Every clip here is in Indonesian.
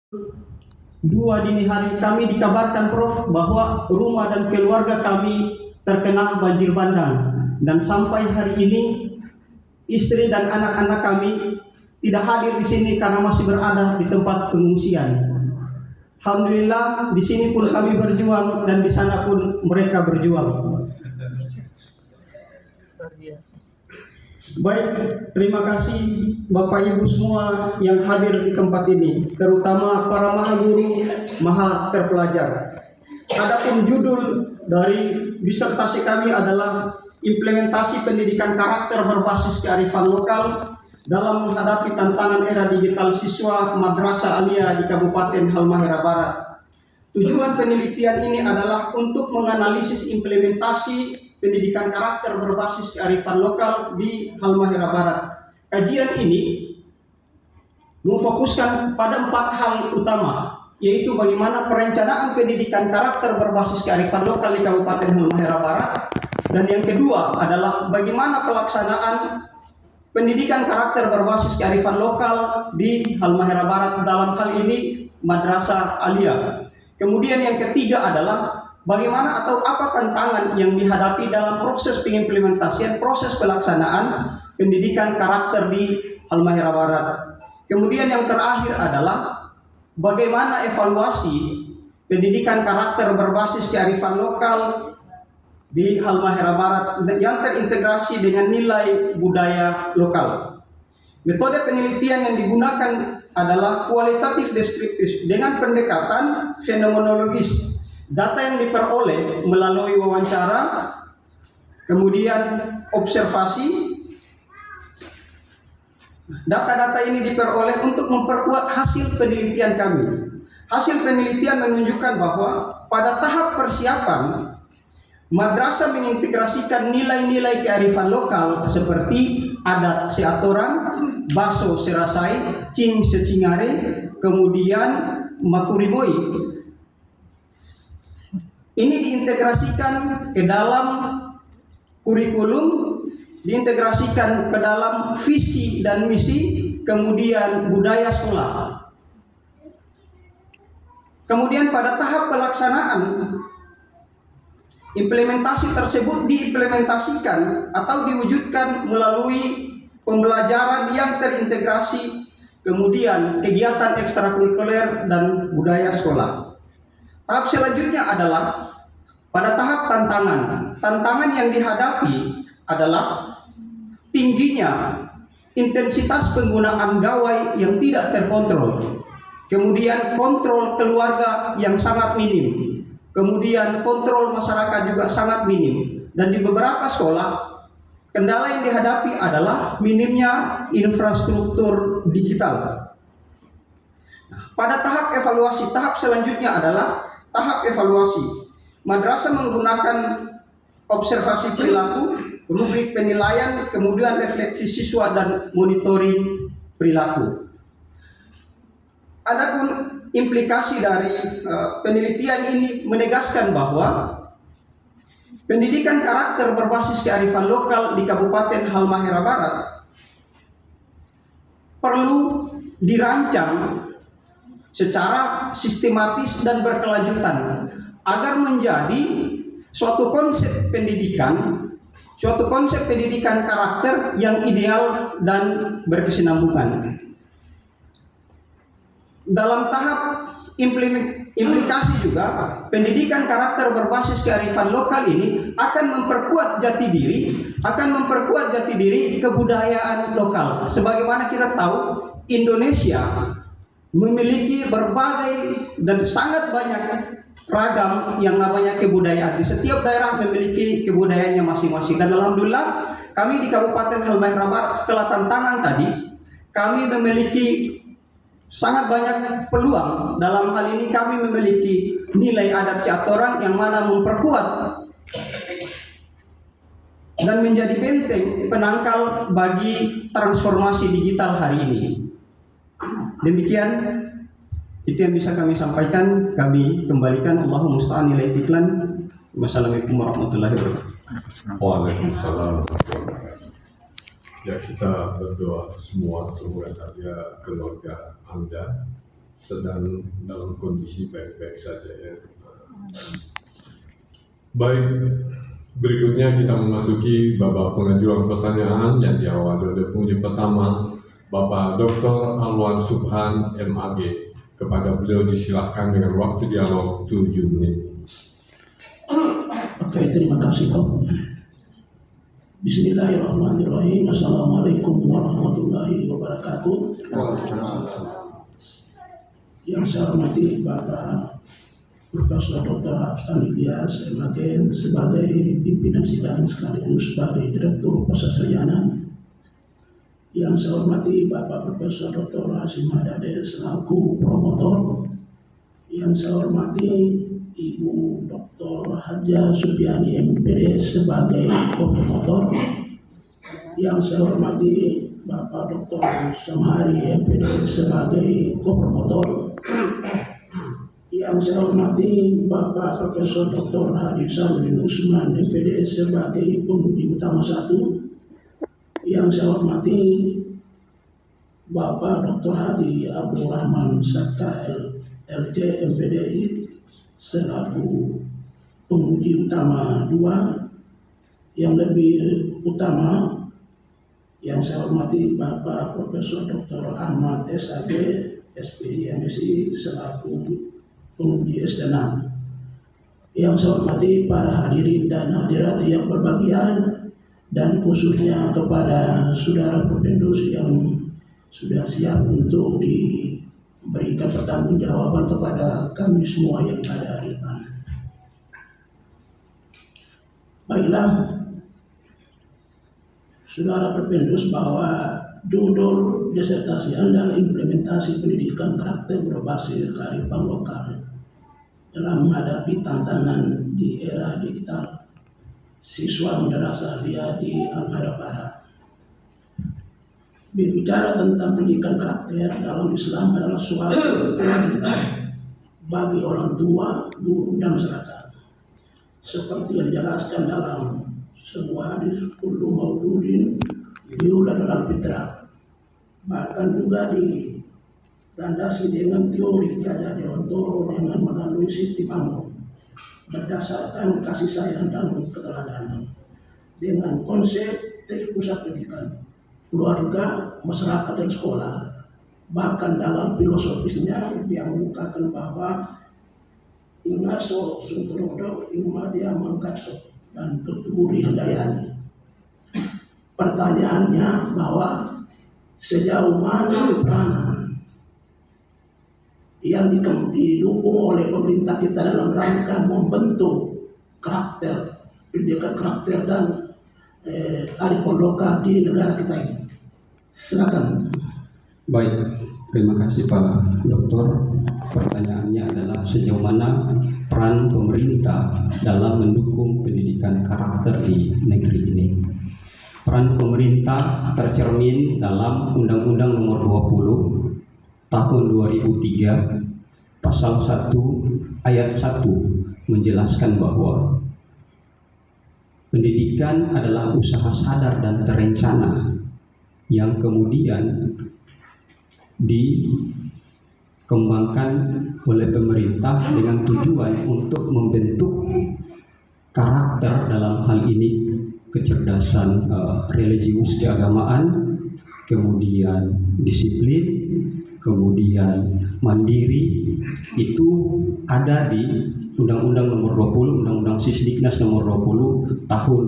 2 dini hari kami dikabarkan Prof bahwa rumah dan keluarga kami terkena banjir bandang, dan sampai hari ini istri dan anak-anak kami tidak hadir di sini karena masih berada di tempat pengungsian. Alhamdulillah di sini pun kami berjuang dan di sana pun mereka berjuang. Baik, terima kasih Bapak Ibu semua yang hadir di tempat ini, terutama para maha guru, maha terpelajar. Adapun judul dari disertasi kami adalah implementasi pendidikan karakter berbasis kearifan lokal dalam menghadapi tantangan era digital siswa Madrasah Aliyah di Kabupaten Halmahera Barat. Tujuan penelitian ini adalah untuk menganalisis implementasi pendidikan karakter berbasis kearifan lokal di Halmahera Barat. Kajian ini memfokuskan pada 4 hal utama, yaitu bagaimana perencanaan pendidikan karakter berbasis kearifan lokal di Kabupaten Halmahera Barat, dan yang kedua adalah bagaimana pelaksanaan pendidikan karakter berbasis kearifan lokal di Halmahera Barat, dalam hal ini Madrasah Aliyah. Kemudian yang ketiga adalah bagaimana atau apa tantangan yang dihadapi dalam proses pengimplementasian, proses pelaksanaan pendidikan karakter di Halmahera Barat. Kemudian yang terakhir adalah bagaimana evaluasi pendidikan karakter berbasis kearifan lokal di Halmahera Barat yang terintegrasi dengan nilai budaya lokal. Metode penelitian yang digunakan adalah kualitatif deskriptif dengan pendekatan fenomenologis. Data yang diperoleh melalui wawancara, kemudian observasi. Data-data ini diperoleh untuk memperkuat hasil penelitian kami. Hasil penelitian menunjukkan bahwa pada tahap persiapan, madrasah mengintegrasikan nilai-nilai kearifan lokal seperti adat seatoran, baso serasai, cing secingare, kemudian makurimoi. Ini diintegrasikan ke dalam kurikulum, diintegrasikan ke dalam visi dan misi, kemudian budaya sekolah. Kemudian pada tahap pelaksanaan, implementasi tersebut diimplementasikan atau diwujudkan melalui pembelajaran yang terintegrasi, kemudian kegiatan ekstrakurikuler dan budaya sekolah. Tahap selanjutnya adalah pada tahap tantangan. Tantangan yang dihadapi adalah tingginya intensitas penggunaan gawai yang tidak terkontrol, kemudian kontrol keluarga yang sangat minim, kemudian kontrol masyarakat juga sangat minim, dan di beberapa sekolah kendala yang dihadapi adalah minimnya infrastruktur digital. Pada tahap evaluasi, tahap selanjutnya adalah tahap evaluasi. Madrasah menggunakan observasi perilaku, rubrik penilaian, kemudian refleksi siswa dan monitoring perilaku. Adapun implikasi dari penelitian ini menegaskan bahwa pendidikan karakter berbasis kearifan lokal di Kabupaten Halmahera Barat perlu dirancang secara sistematis dan berkelanjutan agar menjadi suatu konsep pendidikan karakter yang ideal dan berkesinambungan. Dalam tahap implikasi juga, pendidikan karakter berbasis kearifan lokal ini akan memperkuat jati diri kebudayaan lokal. Sebagaimana kita tahu, Indonesia memiliki berbagai dan sangat banyak ragam yang namanya kebudayaan. Di setiap daerah memiliki kebudayaannya masing-masing. Dan alhamdulillah kami di Kabupaten Halmahera Barat setelah tantangan tadi, kami memiliki sangat banyak peluang. Dalam hal ini kami memiliki nilai adat seatoran yang mana memperkuat dan menjadi benteng penangkal bagi transformasi digital hari ini. Demikian itu yang bisa kami sampaikan. Kami kembalikan. Allahumma musta'an ila itiklan. Wassalamualaikum warahmatullahi wabarakatuh. Waalaikumsalam warahmatullahi wabarakatuh. Ya, kita berdoa semua, semoga saja keluarga Anda sedang dalam kondisi baik-baik saja ya. Baik, berikutnya kita memasuki babak pengajuan pertanyaan yang diawali oleh penguji pertama, Bapak Dr. Alwan Subhan MAG. Kepada beliau disilakan dengan waktu dialog 7 menit. Oke, terima kasih Pak. Bismillahirrahmanirrahim. Assalamualaikum warahmatullahi wabarakatuh. Yang saya hormati Bapak Profesor Dr. Aftan Ilyas MAG sebagai pimpinan sidang sekaligus sebagai Direktur Persesalianan. Yang saya hormati Bapak Profesor Dr. Hasim Hadade selaku promotor. Yang saya hormati Ibu Dr. Haja Supiani MPD sebagai promotor. Yang saya hormati Bapak Dr. Samhari MPD sebagai kopromotor. Yang saya hormati Bapak Profesor Dr. Hadi Samuddin Usman MPD sebagai penguji utama 1. Yang saya hormati Bapak Dr. Hadi Abdul Rahman serta LC MPDI selaku penguji utama 2. Yang lebih utama yang saya hormati Bapak Profesor Dr. Ahmad SAG SPD MSI selaku penguji S6. Yang saya hormati para hadirin dan hadirat yang berbahagia, dan khususnya kepada saudara Propendus yang sudah siap untuk diberikan pertanggungjawaban kepada kami semua yang ada di depan. Baiklah, saudara Propendus, bahwa judul disertasi Anda adalah implementasi pendidikan karakter berbasis kearifan lokal dalam menghadapi tantangan di era digital. Siswa Madrasah Alia di Al-Madya Barat. Berbicara tentang pendidikan karakter dalam Islam adalah suatu kewajiban bagi orang tua, guru, dan masyarakat. Seperti yang dijelaskan dalam sebuah hadis, kullu mauludin yuladu alal fitrah. Bahkan juga dilandasi dengan teori Jajah Deontoro dengan melalui sistem Amor, berdasarkan kasih sayang dan keteladanan, dengan konsep pusat pendidikan, keluarga, masyarakat, dan sekolah. Bahkan dalam filosofisnya dia mengukakan bahwa ingaso suntrodo ingmadia mangkaso dan tuturi handayani. Pertanyaannya bahwa sejauh mana peranan yang didukung oleh pemerintah kita dalam rangka membentuk karakter, pendidikan karakter dan arifan lokal di negara kita ini. Silakan. Baik, terima kasih Pak Dokter. Pertanyaannya adalah sejauh mana peran pemerintah dalam mendukung pendidikan karakter di negeri ini. Peran pemerintah tercermin dalam Undang-Undang Nomor 20 Tahun 2003 Pasal 1 Ayat 1 menjelaskan bahwa pendidikan adalah usaha sadar dan terencana yang kemudian dikembangkan oleh pemerintah dengan tujuan untuk membentuk karakter, dalam hal ini kecerdasan religius keagamaan, kemudian disiplin, kemudian mandiri. Itu ada di Undang-Undang Nomor 20, Undang-Undang Sisdiknas Nomor 20 Tahun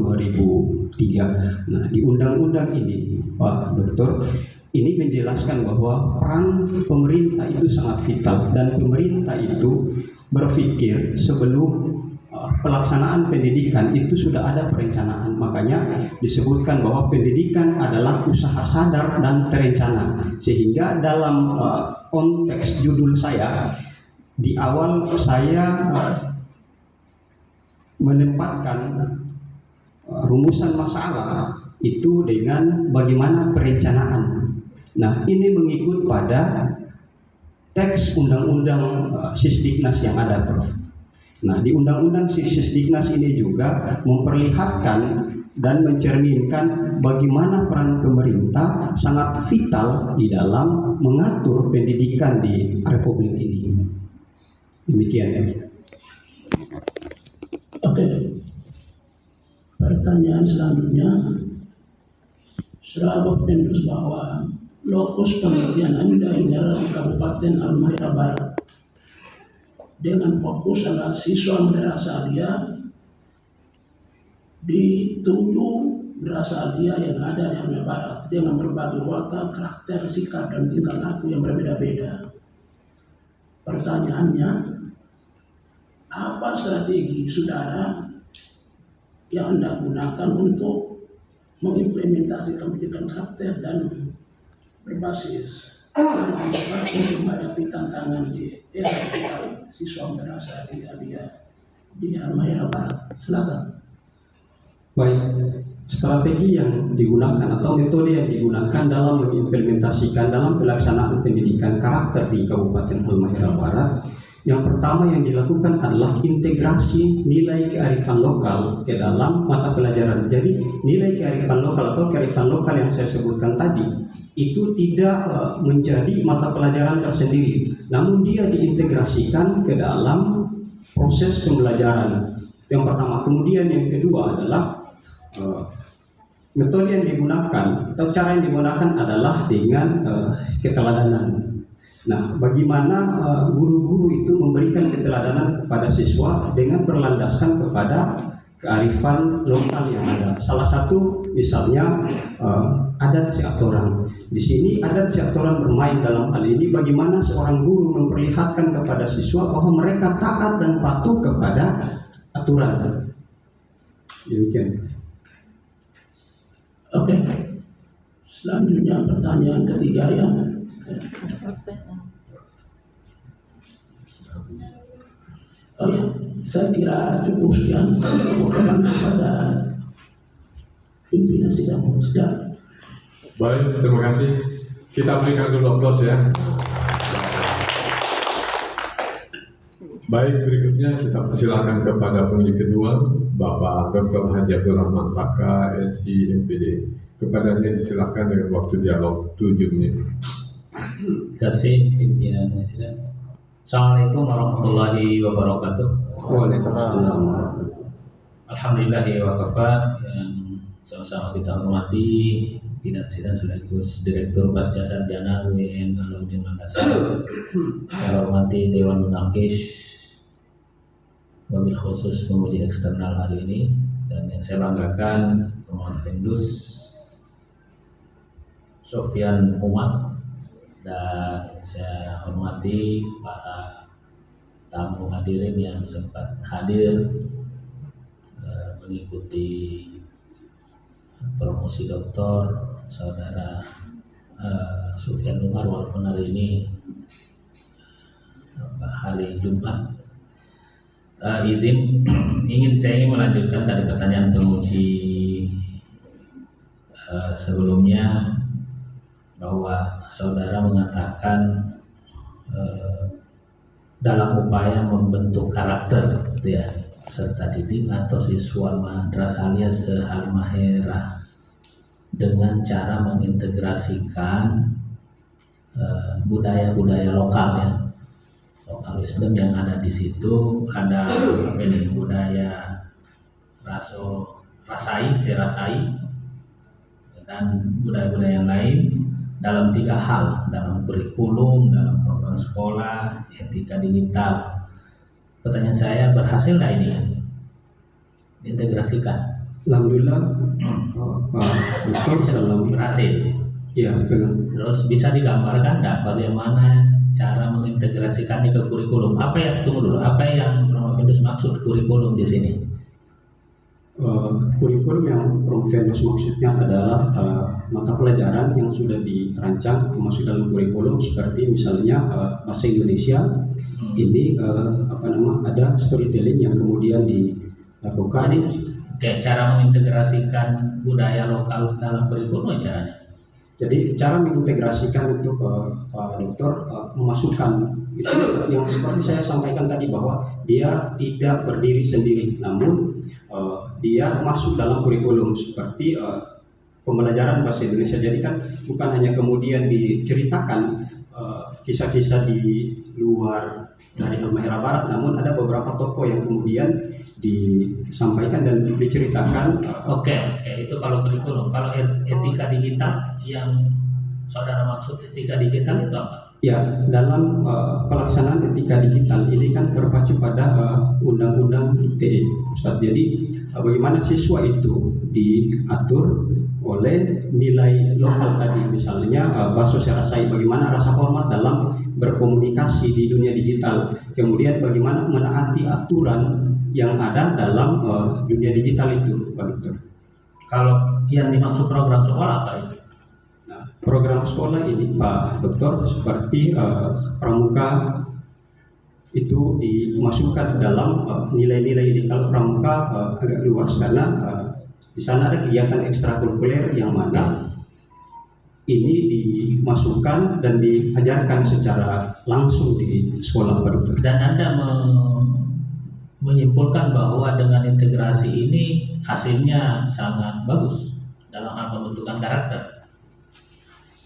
2003. Nah, di undang-undang ini, Pak Dokter, ini menjelaskan bahwa peran pemerintah itu sangat vital, dan pemerintah itu berpikir sebelum pelaksanaan pendidikan itu sudah ada perencanaan. Makanya disebutkan bahwa pendidikan adalah usaha sadar dan terencana. Sehingga dalam konteks judul saya, di awal saya menempatkan rumusan masalah itu dengan bagaimana perencanaan. Nah, ini mengikut pada teks Undang-Undang Sisdiknas yang ada, Prof. Nah, di Undang-Undang Sisdiknas ini juga memperlihatkan dan mencerminkan bagaimana peran pemerintah sangat vital di dalam mengatur pendidikan di Republik ini. Demikian ya. Oke. Pertanyaan selanjutnya, saudara Bapak Pendus bahwa lokus penelitian Anda ini adalah di Kabupaten Halmahera Barat dengan fokus adalah siswa madrasah aliyah di 7 madrasah aliyah yang ada di Halmahera Barat dengan berbagai watak, karakter, sikap, dan tingkah laku yang berbeda-beda. Pertanyaannya, apa strategi saudara yang Anda gunakan untuk mengimplementasikan pendidikan karakter dan berbasis untuk menghadapi tantangan di era digital siswa madrasah aliyah di Halmahera Barat? Silakan. Baik, strategi yang digunakan atau metode yang digunakan dalam mengimplementasikan dalam pelaksanaan pendidikan karakter di Kabupaten Halmahera Barat, yang pertama yang dilakukan adalah integrasi nilai kearifan lokal ke dalam mata pelajaran. Jadi nilai kearifan lokal atau kearifan lokal yang saya sebutkan tadi itu tidak menjadi mata pelajaran tersendiri, namun dia diintegrasikan ke dalam proses pembelajaran. Yang pertama. Kemudian yang kedua adalah metode yang digunakan atau cara yang digunakan adalah dengan keteladanan. Nah, bagaimana guru-guru itu memberikan keteladanan kepada siswa dengan berlandaskan kepada kearifan lokal yang ada. Salah satu misalnya adat siatoran. Di sini adat siatoran bermain dalam hal ini bagaimana seorang guru memperlihatkan kepada siswa bahwa mereka taat dan patuh kepada aturan. Demikian. Oke. Selanjutnya pertanyaan ketiga ya. Oh ya, saya kira cukup sekian. Kepada pimpinan sidang. Baik, terima kasih. Kita berikan dulu aplaus ya. Baik, berikutnya kita persilakan kepada pengunjung kedua, Bapak Dr. Haji Abdul Rahman Saka, LC MPD. Kepadanya disilakan dengan waktu dialog 7 menit. Terima kasih pimpinan. Assalamualaikum warahmatullahi wabarakatuh. Waalaikumsalam. Alhamdulillah wa kafa, yang sama-sama kita hormati pimpinan sidang sekaligus Direktur Pasca Sarjana UIN Alauddin Makassar. Saya hormati Dewan Munakhish, wabil khusus penguji eksternal hari ini, dan yang saya banggakan Pemohon Pendus Sofyan Umat, dan saya hormati para tamu hadirin yang sempat hadir mengikuti promosi doktor saudara Sofyan Umar, walaupun hari ini hari Jumat. Saya ingin melanjutkan tadi pertanyaan penguji sebelumnya, bahwa saudara mengatakan dalam upaya membentuk karakter gitu ya, serta didik atau siswa madrasah aliyah se-Halmahera dengan cara mengintegrasikan budaya-budaya lokal ya, lokal Islam yang ada di situ. Ada budaya rasai, dan budaya-budaya yang lain dalam 3 hal, dalam kurikulum, dalam program sekolah, etika digital. Pertanyaan saya, berhasil nggak ini diintegrasikan? Alhamdulillah, Pak Dokter dalam Berhasil. ya benar. Terus bisa digambarkan nggak bagaimana cara mengintegrasikannya ke kurikulum? Apa yang Prof. Pendus maksud kurikulum di sini? Kurikulum yang Prof. Pendus maksudnya adalah mata pelajaran yang sudah dirancang termasuk dalam kurikulum, seperti misalnya bahasa Indonesia. Ini ada storytelling yang kemudian dilakukan. Jadi cara mengintegrasikan budaya lokal dalam kurikulum caranya? Jadi cara mengintegrasikan itu Pak Dokter memasukkan itu yang seperti saya sampaikan tadi bahwa dia tidak berdiri sendiri, namun dia masuk dalam kurikulum seperti pembelajaran bahasa Indonesia. Jadi kan bukan hanya kemudian diceritakan kisah-kisah di luar dari Halmahera Barat, namun ada beberapa tokoh yang kemudian disampaikan dan diceritakan. Oke, itu kalau kurikulum. Kalau etika digital yang saudara maksud etika digital itu apa? Ya, dalam pelaksanaan etika digital ini kan berpacu pada undang-undang ITE, Ustaz. Jadi bagaimana siswa itu diatur oleh nilai lokal tadi, misalnya bahasa serasai, bagaimana rasa hormat dalam berkomunikasi di dunia digital, kemudian bagaimana menaati aturan yang ada dalam dunia digital itu, Pak Dokter. Kalau yang dimaksud program sekolah apa itu? Nah, program sekolah ini, Pak Dokter, seperti pramuka itu dimasukkan dalam nilai-nilai ini. Kalau pramuka agak luas karena di sana ada kegiatan ekstrakurikuler yang mana ini dimasukkan dan diajarkan secara langsung di sekolah, Pak Dokter. Dan Anda menyimpulkan bahwa dengan integrasi ini hasilnya sangat bagus dalam hal pembentukan karakter.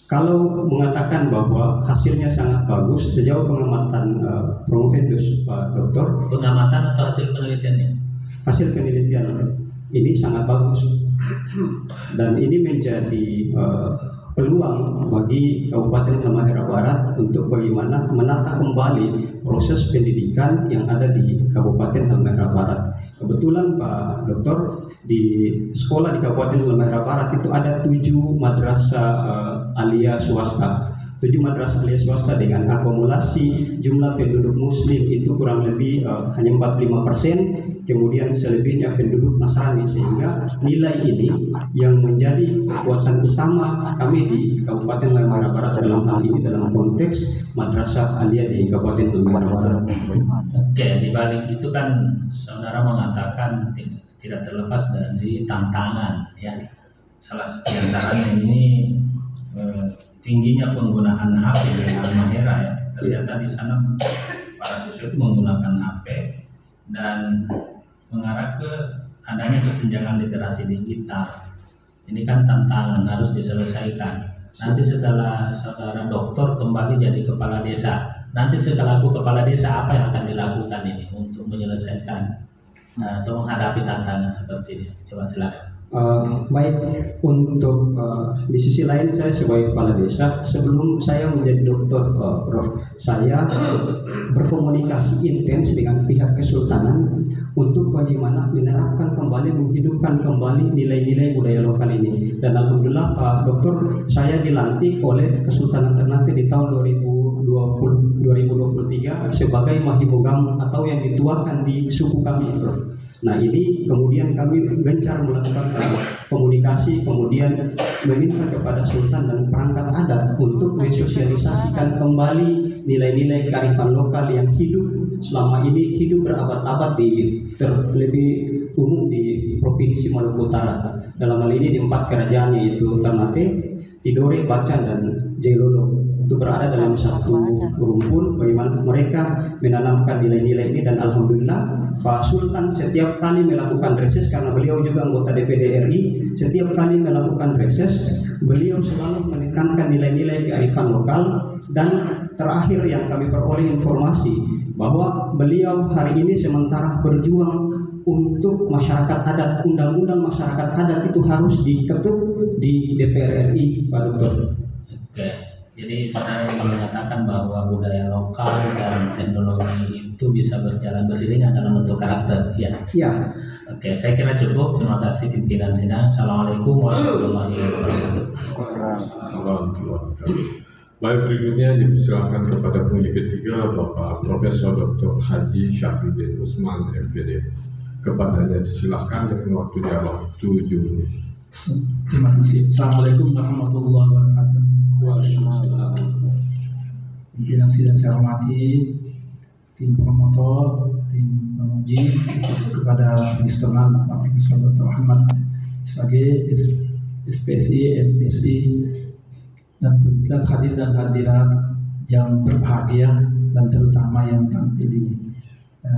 Kalau mengatakan bahwa hasilnya sangat bagus sejauh pengamatan Promovendus, Pak Dokter, Pengamatan atau hasil penelitiannya? hasil penelitian ini sangat bagus dan ini menjadi peluang bagi Kabupaten Halmahera Barat untuk bagaimana menata kembali proses pendidikan yang ada di Kabupaten Halmahera Barat. Kebetulan Pak Dokter, di sekolah di Kabupaten Halmahera Barat itu ada 7 madrasah alia swasta. 7 madrasah alia swasta dengan akumulasi jumlah penduduk muslim itu kurang lebih hanya 45%, kemudian selebihnya penduduk Nasrani, sehingga nilai ini yang menjadi kekuatan utama kami di Kabupaten Halmahera Barat dalam hal ini dalam konteks madrasah alia di Kabupaten Halmahera Barat. Oke, di balik itu kan saudara mengatakan tidak terlepas dari tantangan, ya. Salah satu antaranya ini tingginya penggunaan HP di Halmahera, ya. Ternyata di sana para siswa itu menggunakan HP dan mengarah ke adanya kesenjangan literasi digital. Ini kan tantangan harus diselesaikan. Nanti setelah saudara doktor kembali jadi kepala desa, nanti setelah aku kepala desa apa yang akan dilakukan ini untuk menyelesaikan atau menghadapi tantangan seperti ini? Coba silakan. Baik, untuk di sisi lain saya sebagai kepala desa, sebelum saya menjadi dokter, Prof, saya berkomunikasi intens dengan pihak kesultanan untuk bagaimana menerapkan kembali, menghidupkan kembali nilai-nilai budaya lokal ini. Dan alhamdulillah Pak Dokter, saya dilantik oleh Kesultanan Ternate di tahun 2023 sebagai mahimugam atau yang dituakan di suku kami, Prof. Nah, ini kemudian kami gencar melakukan komunikasi, kemudian meminta kepada Sultan dan perangkat adat untuk mensosialisasikan kembali nilai-nilai kearifan lokal yang hidup selama ini, hidup berabad-abad terlebih umum di Provinsi Maluku Utara. Dalam hal ini di 4 kerajaan, yaitu Ternate, Tidore, Bacan, dan Jailolo. Itu berada dalam satu rumpun, bagaimana mereka menanamkan nilai-nilai ini. Dan alhamdulillah Pak Sultan setiap kali melakukan reses, karena beliau juga anggota DPD RI, setiap kali melakukan reses beliau selalu menekankan nilai-nilai kearifan lokal. Dan terakhir yang kami peroleh informasi bahwa beliau hari ini sementara berjuang untuk masyarakat adat, undang-undang masyarakat adat itu harus diketuk di DPR RI, Pak Dokter. Oke. Jadi saudara ingin mengatakan bahwa budaya lokal dan teknologi itu bisa berjalan beriringan dalam bentuk karakter, ya? Ya. Oke, saya kira cukup. Terima kasih pimpinan sidang. Assalamualaikum warahmatullahi wabarakatuh. Baik, berikutnya dipersilakan kepada penghuni ketiga Bapak Profesor Dr. Haji Syafruddin Usman MPD. Kepadanya disilahkan dengan waktu dialog 7 menit. Terima kasih. Assalamualaikum warahmatullahi wabarakatuh. Pimpinan sidang saya hormati, tim promotor, tim penguji, kepada eksternal Pak Profesor Dr. Muhammad sebagai SPSI, MPSI, dan hadir dan hadirat yang berbahagia. dan terutama yang tampil ini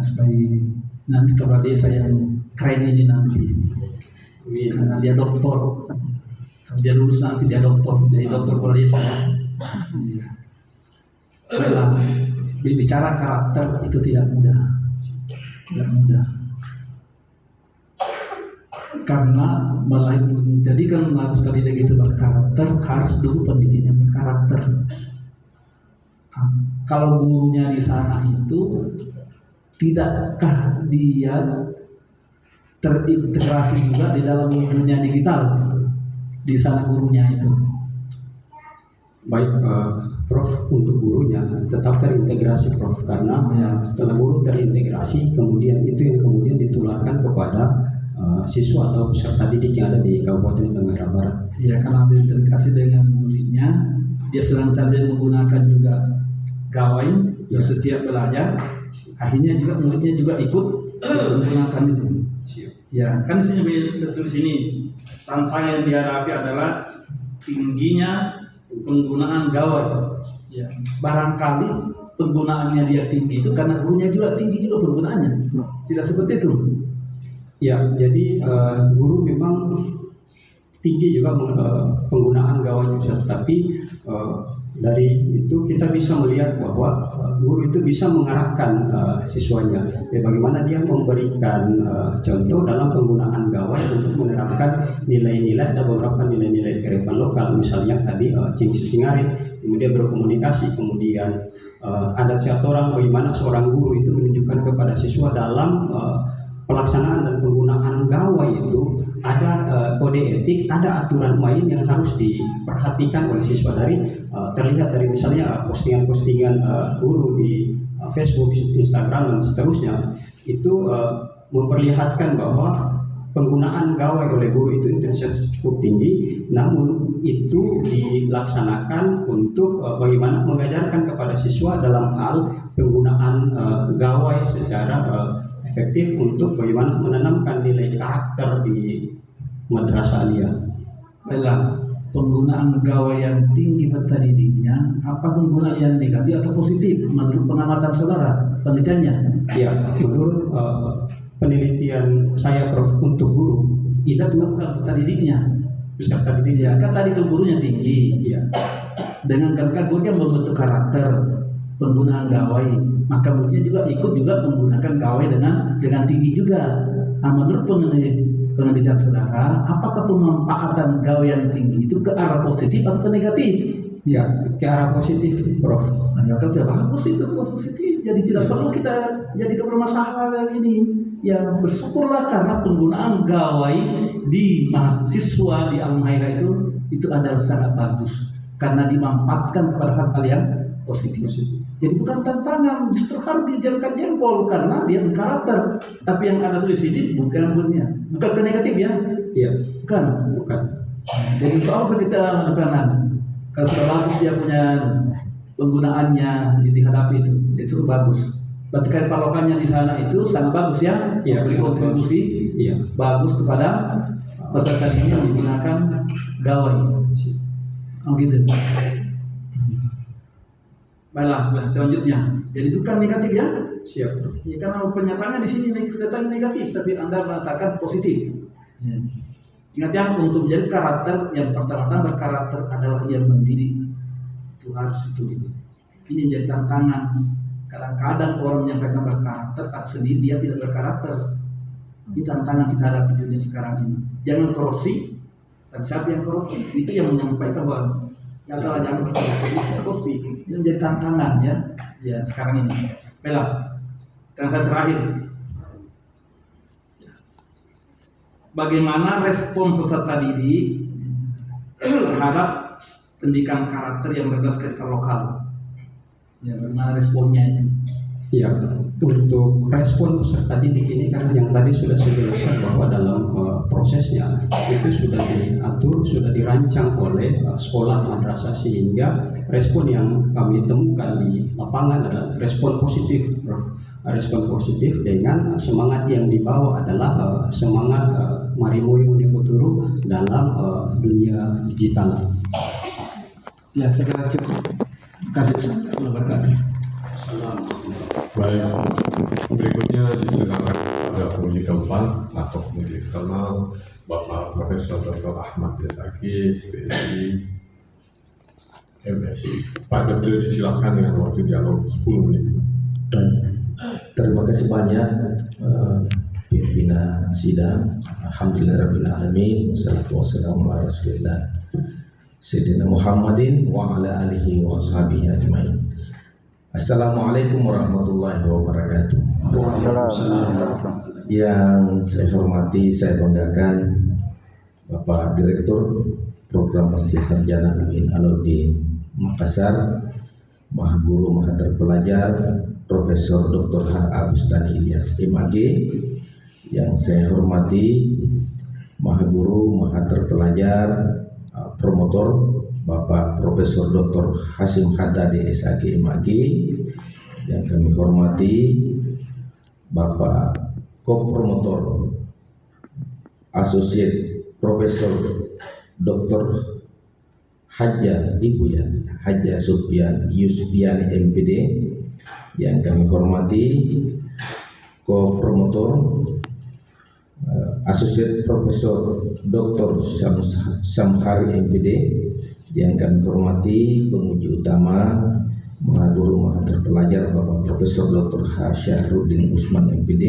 sebagai nanti kepala desa yang keren ini nanti, karena dia doktor, kalau dia lulus nanti dia doktor, jadi doktor kepala desa. Iya. Karena bicara karakter itu tidak mudah, karena menjadikan harus pendidik itu berkarakter, harus dulu pendidiknya berkarakter. Kalau gurunya di sana itu tidakkah dia terintegrasi juga di dalam dunia digital di sana gurunya itu? Baik, Prof, untuk gurunya tetap terintegrasi, Prof, karena setelah guru terintegrasi, kemudian itu yang kemudian ditularkan kepada siswa atau peserta didik yang ada di Kabupaten Halmahera Barat. Ya, karena terintegrasi dengan muridnya, dia senantiasa menggunakan juga gawai ya. Setiap belajar, akhirnya juga muridnya juga ikut menggunakan itu. Ya, kan di sini tertulis ini, tantangan yang dihadapi adalah tingginya penggunaan gawai. Ya, barangkali penggunaannya dia tinggi itu karena gurunya juga tinggi juga penggunaannya. Tidak seperti itu. Ya, jadi guru memang tinggi juga penggunaan gawai juga, tapi dari itu kita bisa melihat bahwa guru itu bisa mengarahkan siswanya, bagaimana dia memberikan contoh dalam penggunaan gawai untuk menerapkan nilai-nilai. Ada beberapa nilai-nilai kearifan lokal, misalnya tadi cingari, kemudian berkomunikasi, kemudian adat seorang, bagaimana seorang guru itu menunjukkan kepada siswa dalam pelaksanaan dan penggunaan gawai itu ada kode etik, ada aturan main yang harus diperhatikan oleh siswa. Dari terlihat dari misalnya postingan-postingan guru di Facebook, Instagram dan seterusnya, itu memperlihatkan bahwa penggunaan gawai oleh guru itu intensitas cukup tinggi, namun itu dilaksanakan untuk bagaimana mengajarkan kepada siswa dalam hal penggunaan gawai secara efektif untuk bagaimana menanamkan nilai karakter di madrasah dia. Baiklah, penggunaan gawai yang tinggi pada didiknya, apa penggunaan yang negatif atau positif menurut pengamatan saudara, penelitiannya? Ya, menurut penelitian saya, Prof, untuk guru itu bukan peserta didiknya. Peserta didik, Ya, kan tadi ke gurunya tinggi. ya, Dengan kan guru kan membentuk karakter penggunaan gawai, maka muridnya juga ikut juga menggunakan gawai dengan tinggi juga. Nah, menurut penelitian saudara, apakah pemanfaatan gawai yang tinggi itu ke arah positif atau ke negatif? ya, ke arah positif, Prof. Nah, ya kan bagus itu positif. Jadi tidak perlu kita jadi bermasalah ini. Ya, bersyukurlah karena penggunaan gawai di mahasiswa di Halmahera itu adalah sangat bagus karena dimanfaatkan kepada hal-hal yang positif. Jadi bukan tantangan, justru harus dijadikan jempol karena dia berkarakter. Tapi yang ada tulis ini bukan ke negatif ya? Iya, Bukan. Jadi itu apa kita lakukan? Kalau sudah bagus dia punya penggunaannya dihadapi itu bagus. Berarti kayak palokannya di sana itu sangat bagus ya? Iya, Beri kontribusi iya, bagus kepada peserta ini yang menggunakan gawai. Oh gitu. Baiklah, selanjutnya. Jadi bukan negatif ya? siap. Ya, karena pernyataannya di sini kelihatan negatif, tapi Anda mengatakan positif. Ya. Ingat ya, untuk menjadi karakter yang pertama-tama berkarakter adalah yang mendidik. Itu harus itu. Ini menjadi tantangan. Kadang-kadang orang menyampaikan berkarakter, tapi sendiri dia tidak berkarakter. Ini tantangan kita hadapi di dunia sekarang ini. Jangan korupsi, tapi siapa yang korupsi? Itu yang menyampaikan bahwa ya adalah jangan berkorupsi. Ini menjadi tantangan ya sekarang ini. Baiklah, saya terakhir. Bagaimana respon peserta didik terhadap pendidikan karakter yang berbasis lokal? Ya, bagaimana responnya itu? Ya, untuk respon peserta didik ini karena yang tadi sudah saya jelaskan bahwa dalam prosesnya itu sudah diatur, sudah dirancang oleh sekolah madrasah, sehingga respon yang kami temukan di lapangan adalah respon positif, respon positif dengan semangat yang dibawa adalah semangat Marimo Uni Futuro dalam dunia digital. Ya, saya kira cukup. Terima kasih. Baik, berikutnya disilakan pada penguji keempat atau penguji eksternal Bapak Profesor Dr. Ahmad Desaki, SPSI, MSI. Pak Dr. disilakan dengan waktu dialog 10 menit. Terima kasih banyak pimpinan sidang. Alhamdulillahirrahmanirrahim. Wassalatu wassalamu ala rasulillah Sayyidina Muhammadin wa ala alihi wa sahbihi ajmain. Assalamualaikum warahmatullahi wabarakatuh. Yang saya hormati, saya banggakan Bapak Direktur Program Pasca Sarjana UIN Alauddin Makassar, Maha Guru Maha Terpelajar Profesor Dr. H. Bustani Ilyas MAG. Yang saya hormati Maha Guru Maha Terpelajar Promotor Bapak Profesor Dr. Hasim Haddadi SAG MAG. Yang kami hormati Bapak Co-Promotor Associate Profesor Dr. Haja Haja Sufyan Yusbiani MPD. Yang kami hormati Co-Promotor Associate Profesor Dr. Samhari MPD. Yang kami hormati penguji utama Maha Guru Maha Terpelajar Bapak Profesor Dr. H. Syahrudin Usman MPD,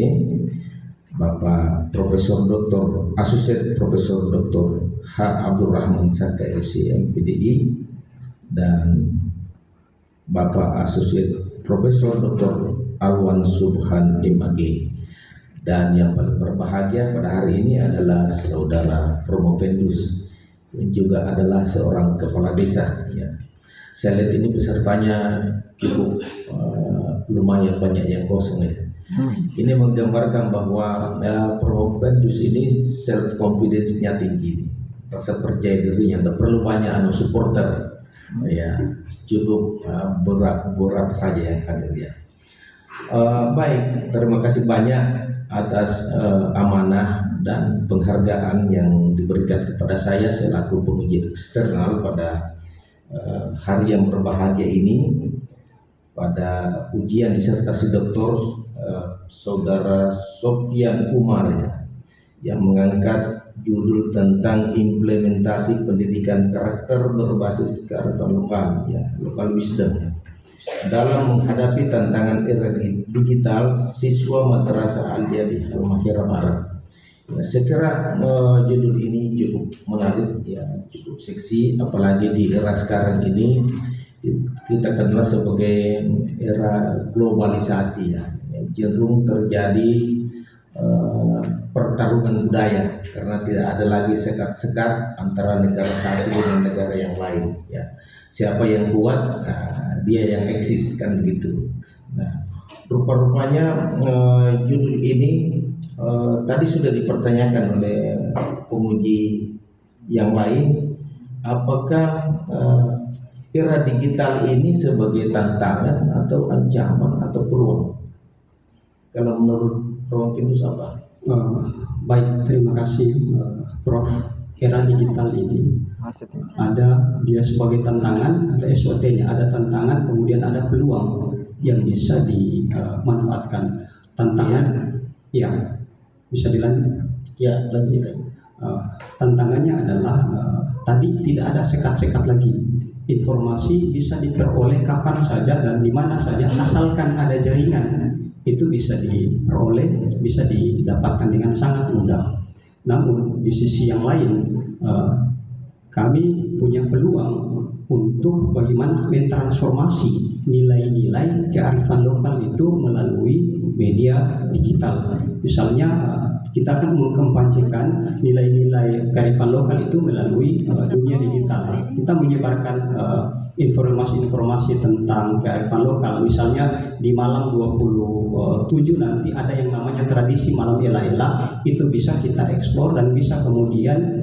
Bapak Profesor Dr. Associate Profesor Dr. H. Abdurrahman Saka LC MPDI, dan Bapak Associate Profesor Dr. Alwan Subhan MAG. Dan yang paling berbahagia pada hari ini adalah Saudara Promovendus yang juga adalah seorang kepala desa. Ya. Saya lihat ini pesertanya cukup lumayan banyak yang kosong ya. Ini menggambarkan bahwa Promovendus ini self confidence-nya tinggi, rasa percaya dirinya, tidak perlu banyak supporter. Ya, cukup beberapa saja yang hadir ya. Baik, terima kasih banyak atas amanah dan penghargaan yang diberikan kepada saya selaku penguji eksternal pada hari yang berbahagia ini, pada ujian disertasi doktor Saudara Sofyan Umar ya, yang mengangkat judul tentang implementasi pendidikan karakter berbasis kearifan lokal ya, local wisdom ya. Dalam menghadapi tantangan era digital, siswa Madrasah Al-Jadid Halmahera Barat. Ya, saya kira judul ini cukup menarik ya, cukup seksi, apalagi di era sekarang ini kita kenal sebagai era globalisasi ya, yang cenderung terjadi pertarungan budaya karena tidak ada lagi sekat-sekat antara negara satu dengan negara yang lain ya. Siapa yang kuat, dia yang eksis kan begitu. Nah, rupa-rupanya judul ini tadi sudah dipertanyakan oleh penguji yang lain, apakah era digital ini sebagai tantangan atau ancaman atau peluang? Kalau menurut Prof. Pindus apa? Baik, terima kasih Prof. Era digital ini ada dia sebagai tantangan, ada SOT-nya, ada tantangan, kemudian ada peluang yang bisa dimanfaatkan. Tantangan, ya bisa dilanjut. Ya, lanjutkan. Tantangannya adalah tadi tidak ada sekat-sekat lagi. Informasi bisa diperoleh kapan saja dan di mana saja, asalkan ada jaringan itu bisa diperoleh, bisa didapatkan dengan sangat mudah. Namun di sisi yang lain kami punya peluang untuk bagaimana mentransformasi nilai-nilai kearifan lokal itu melalui media digital. Misalnya kita akan mengkampanyekan nilai-nilai kearifan lokal itu melalui dunia digital. Kita menyebarkan informasi-informasi tentang kearifan lokal. Misalnya di malam 27 nanti ada yang namanya tradisi malam ela-ela, itu bisa kita eksplor dan bisa kemudian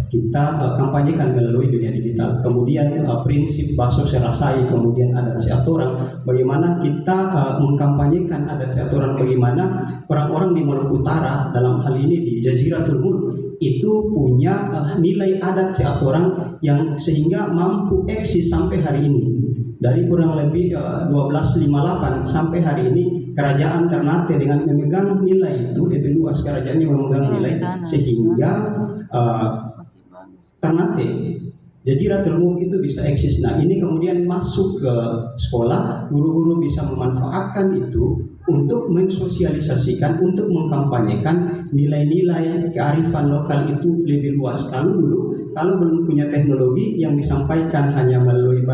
kita kampanyekan melalui dunia digital. Kemudian prinsip Baso Serasai, kemudian adat seatorang, bagaimana kita mengkampanyekan adat seatorang, bagaimana orang-orang di Maluku Utara dalam hal ini di Jaziratul Mulk itu punya nilai adat seatorang yang sehingga mampu eksis eksis sampai hari ini. Dari kurang lebih 1258 sampai hari ini kerajaan Ternate dengan memegang nilai itu lebih luas, kerajaannya memegang nilai sehingga Ternate Jazirah Termuk itu bisa eksis. Nah ini kemudian masuk ke sekolah, guru-guru bisa memanfaatkan itu untuk mensosialisasikan, untuk mengkampanyekan nilai-nilai kearifan lokal itu lebih luas. Kalau belum punya teknologi yang disampaikan hanya melalui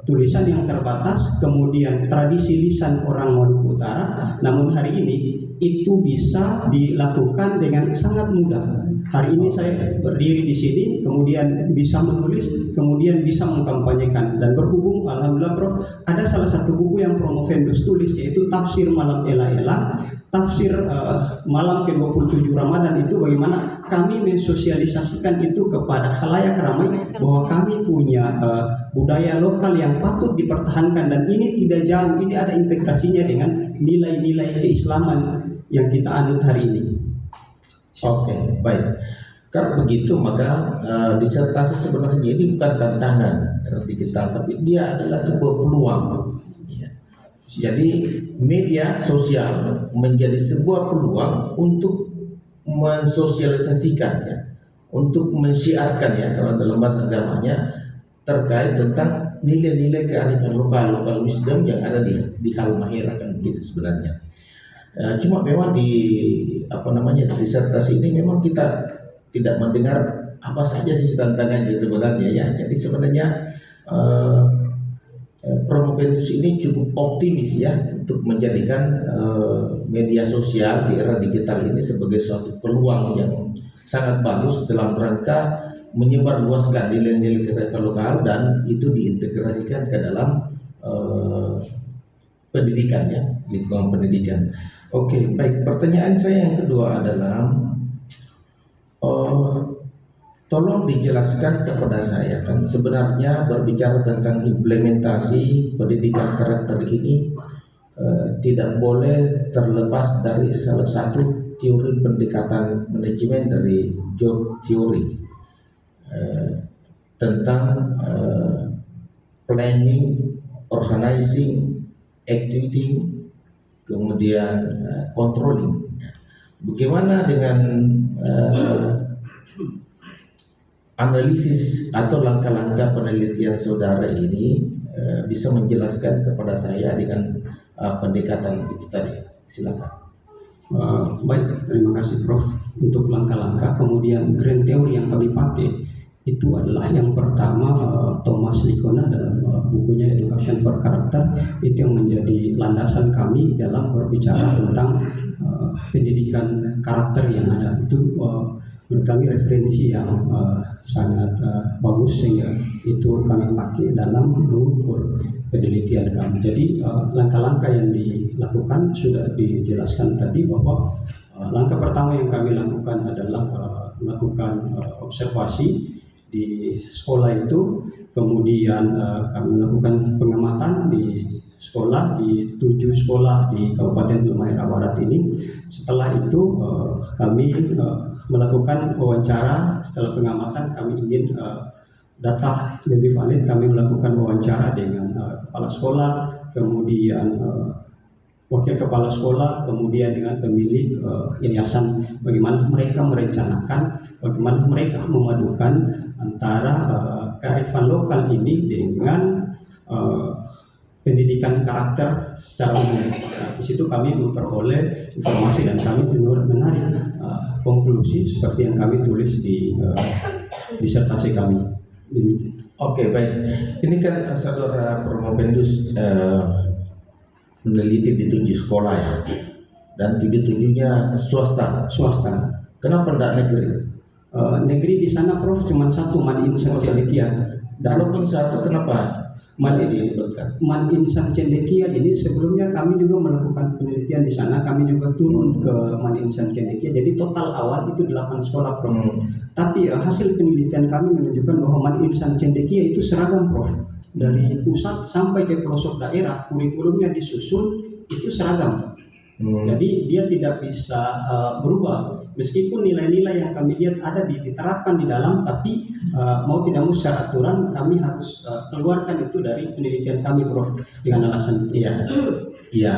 tulisan yang terbatas, kemudian tradisi lisan orang Maluku Utara, namun hari ini itu bisa dilakukan dengan sangat mudah. Hari ini saya berdiri di sini, kemudian bisa menulis, kemudian bisa mengkampanyekan, dan berhubung alhamdulillah Prof, ada salah satu buku yang Promovendus tulis, yaitu Tafsir Malam Ela-Ela, tafsir malam ke-27 Ramadan. Itu bagaimana kami mensosialisasikan itu kepada khalayak ramai bahwa kami punya budaya lokal yang patut dipertahankan, dan ini tidak jauh, ini ada integrasinya dengan nilai-nilai keislaman yang kita anut hari ini. Oke, baik. Kalau begitu maka disertasi sebenarnya ini bukan tantangan digital, tapi dia adalah sebuah peluang. Ya. Jadi media sosial menjadi sebuah peluang untuk mensosialisasikan, ya, untuk mensyiarkan, ya, kalau dalam bahasa agamanya, terkait tentang nilai-nilai kearifan lokal wisdom yang ada di Halmahera, kan begitu sebenarnya. Cuma memang di disertasi ini memang kita tidak mendengar apa saja sih tantangannya sebenarnya, ya. Jadi sebenarnya Promovendus ini cukup optimis, ya, untuk menjadikan media sosial di era digital ini sebagai suatu peluang yang sangat bagus dalam rangka menyebarluaskan nilai-nilai kearifan lokal, dan itu diintegrasikan ke dalam pendidikan, ya, lingkungan pendidikan. Oke, baik. Pertanyaan saya yang kedua adalah, tolong dijelaskan kepada saya, kan sebenarnya berbicara tentang implementasi pendidikan karakter ini tidak boleh terlepas dari salah satu teori pendekatan manajemen dari job theory tentang planning, organizing, activating, kemudian controlling. Bagaimana dengan analisis atau langkah-langkah penelitian saudara ini bisa menjelaskan kepada saya dengan pendekatan itu tadi? Silakan. Baik, terima kasih Prof. Untuk langkah-langkah, kemudian grand theory yang kami pakai itu adalah yang pertama Thomas Liccona dalam bukunya Education for Character, itu yang menjadi landasan kami dalam berbicara tentang pendidikan karakter yang ada. Itu menurut kami referensi yang sangat bagus, sehingga itu kami pakai dalam mengukur penelitian kami. Jadi langkah-langkah yang dilakukan sudah dijelaskan tadi, bahwa langkah pertama yang kami lakukan adalah melakukan observasi di sekolah itu, kemudian kami melakukan pengamatan di sekolah, di 7 sekolah di Kabupaten Halmahera Barat ini. Setelah itu kami melakukan wawancara. Setelah pengamatan kami ingin data lebih valid, kami melakukan wawancara dengan kepala sekolah, kemudian wakil kepala sekolah, kemudian dengan pemilik yayasan, bagaimana mereka merencanakan, bagaimana mereka memadukan antara kearifan lokal ini dengan pendidikan karakter secara umum. Nah, di situ kami memperoleh informasi dan kami menarik konklusi seperti yang kami tulis di disertasi kami. Oke, baik. Ini kan saudara Promovendus meneliti di 7 sekolah, ya, dan 7-7-nya swasta. Kenapa tidak negeri? Negeri di sana Prof cuma satu, Man Insan Cendekia. Walaupun satu, kenapa Man Insan Cendekia ini sebelumnya kami juga melakukan penelitian di sana, kami juga turun ke Man Insan Cendekia. Jadi total awal itu 8 sekolah Prof. Tapi hasil penelitian kami menunjukkan bahwa Man Insan Cendekia itu seragam Prof. Dari pusat sampai ke pelosok daerah, kurikulumnya disusun itu seragam. Jadi dia tidak bisa berubah. Meskipun nilai-nilai yang kami lihat ada diterapkan di dalam, tapi mau tidak mau secara aturan kami harus keluarkan itu dari penelitian kami, Prof, dengan alasan itu. Iya, iya.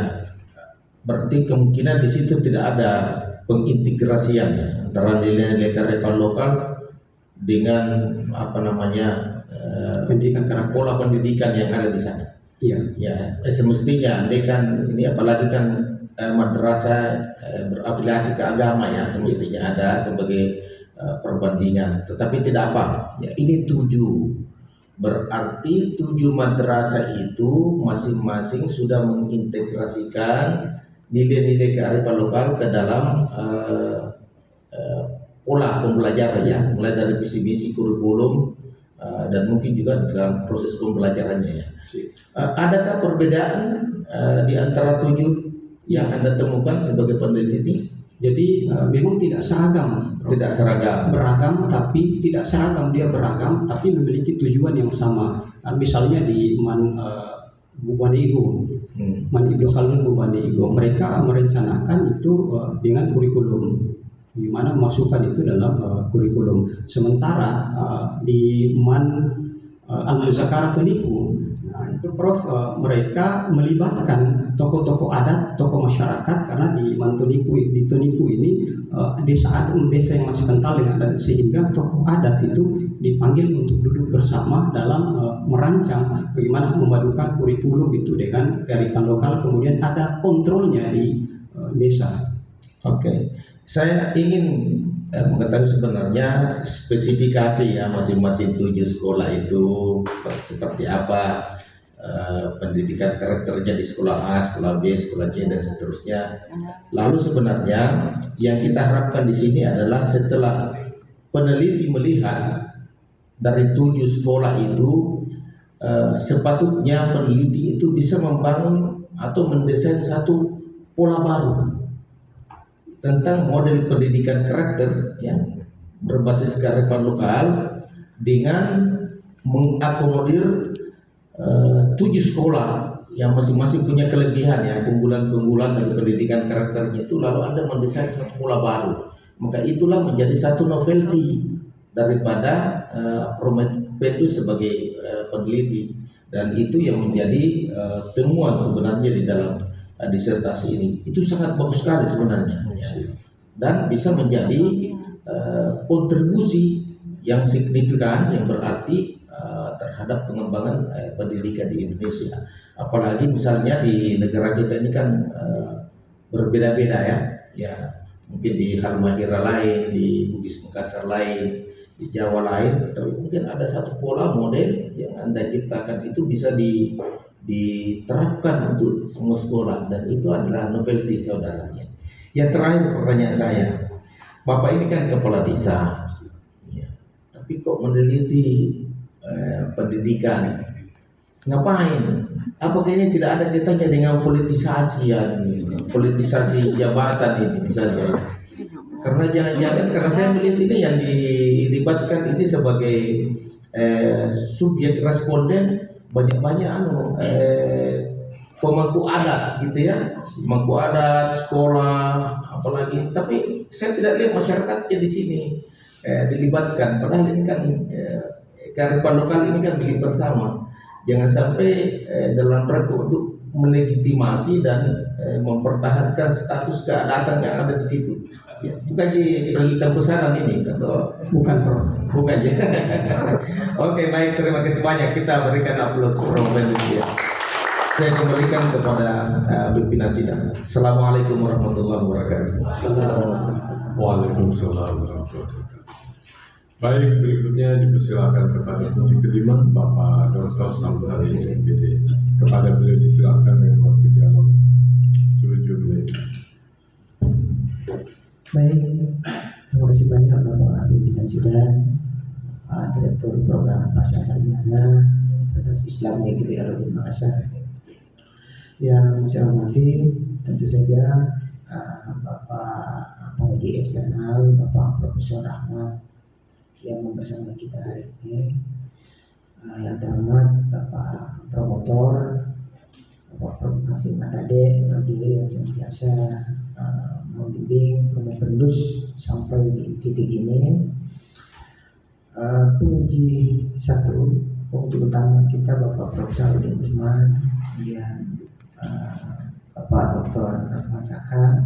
Berarti kemungkinan di situ tidak ada pengintegrasian ya, antara nilai-nilai kearifan lokal dengan Pendidikan karakter. pola pendidikan yang ada di sana. Iya. Ya, semestinya andai kan ini apalagi kan madrasah berafiliasi ke agama ya, semestinya ada sebagai perbandingan. Tetapi tidak apa. Ya, ini 7. Berarti 7 madrasah itu masing-masing sudah mengintegrasikan nilai-nilai kearifan lokal ke dalam pola pembelajaran ya, mulai dari visi misi kurikulum dan mungkin juga dalam proses pembelajarannya ya. Adakah perbedaan di antara 7 yang Anda temukan sebagai peneliti? Jadi memang tidak seragam, Prof. Tidak seragam. Beragam tapi tidak seragam, dia beragam tapi memiliki tujuan yang sama. Misalnya di Bubane Igo, Man Ibnu Khaldun Bubane Igo, mereka merencanakan itu dengan kurikulum, di mana memasukkan itu dalam kurikulum. Sementara di Man Al-Muzakarah Tuniku, itu Prof, mereka melibatkan tokoh-tokoh adat, tokoh masyarakat, karena di Tuniku ini desa yang masih kental dengan adat, sehingga tokoh adat itu dipanggil untuk duduk bersama dalam merancang bagaimana memadukan kurikulum itu dengan kearifan lokal, kemudian ada kontrolnya di desa. Oke. Saya ingin mengetahui sebenarnya spesifikasi ya masing-masing 7 sekolah itu seperti apa pendidikan karakternya di sekolah A, sekolah B, sekolah C dan seterusnya. Lalu sebenarnya yang kita harapkan di sini adalah setelah peneliti melihat dari 7 sekolah itu, sepatutnya peneliti itu bisa membangun atau mendesain satu pola baru tentang model pendidikan karakter yang berbasis kearifan lokal dengan mengakomodir 7 sekolah yang masing-masing punya kelebihan ya, keunggulan-keunggulan dari pendidikan karakternya itu, lalu Anda mendesain satu pola baru. Maka itulah menjadi satu novelty daripada Prometheus sebagai peneliti, dan itu yang menjadi temuan sebenarnya di dalam disertasi ini. Itu sangat bagus sekali sebenarnya dan bisa menjadi kontribusi yang signifikan, yang berarti terhadap pengembangan pendidikan di Indonesia. Apalagi misalnya di negara kita ini kan berbeda-beda ya, mungkin di Halmahera lain, di Bugis Makassar lain, di Jawa lain, tetapi mungkin ada satu pola model yang Anda ciptakan itu bisa diterapkan untuk semua sekolah, dan itu adalah novelty saudaranya. Yang terakhir pertanyaan saya, Bapak ini kan kepala desa, ya, tapi kok meneliti pendidikan, ngapain? Apakah ini tidak ada kaitannya dengan politisasi jabatan ini misalnya? Karena jangan-jangan, karena saya melihat ini yang dilibatkan ini sebagai subjek responden banyak-banyak pemangku adat gitu ya, pemangku adat, sekolah, apalagi. Tapi saya tidak lihat masyarakatnya di sini dilibatkan. Padahal ini kan kearifan lokal ini kan milik bersama. Jangan sampai dalam rangka untuk melegitimasi dan mempertahankan status keadatan yang ada di situ. Ya, bukan di penelitian besaran ini atau Bukan, Prof. bukan ya. Oke, baik, terima kasih banyak. Kita berikan aplaus Prof. Saya kembalikan kepada pimpinan sidang. Assalamualaikum warahmatullahi wabarakatuh. Waalaikumsalam warahmatullahi wabarakatuh. Baik, berikutnya dipersilakan kepada kunci kelima Bapak Dr. Samhari MPD. Kepada beliau disilakan dengan waktu dialog 7 menit. Baik, terima kasih banyak Bapak pimpinan sidang, Direktur Program Pasca Sarjana Fakultas Islam Negeri Al-Ulum Makassar. Yang saya hormati tentu saja Bapak penguji eksternal, Bapak Profesor Ahmad yang bersama kita hari ini, yang terhormat Bapak Promotor, Bapak Prof. Hasim Adade yang senantiasa membimbing Prometheus sampai di titik ini, penguji satu, penguji utama kita Bapak Profesor Udin Usman, kemudian Bapak Dr. Rahman Saka,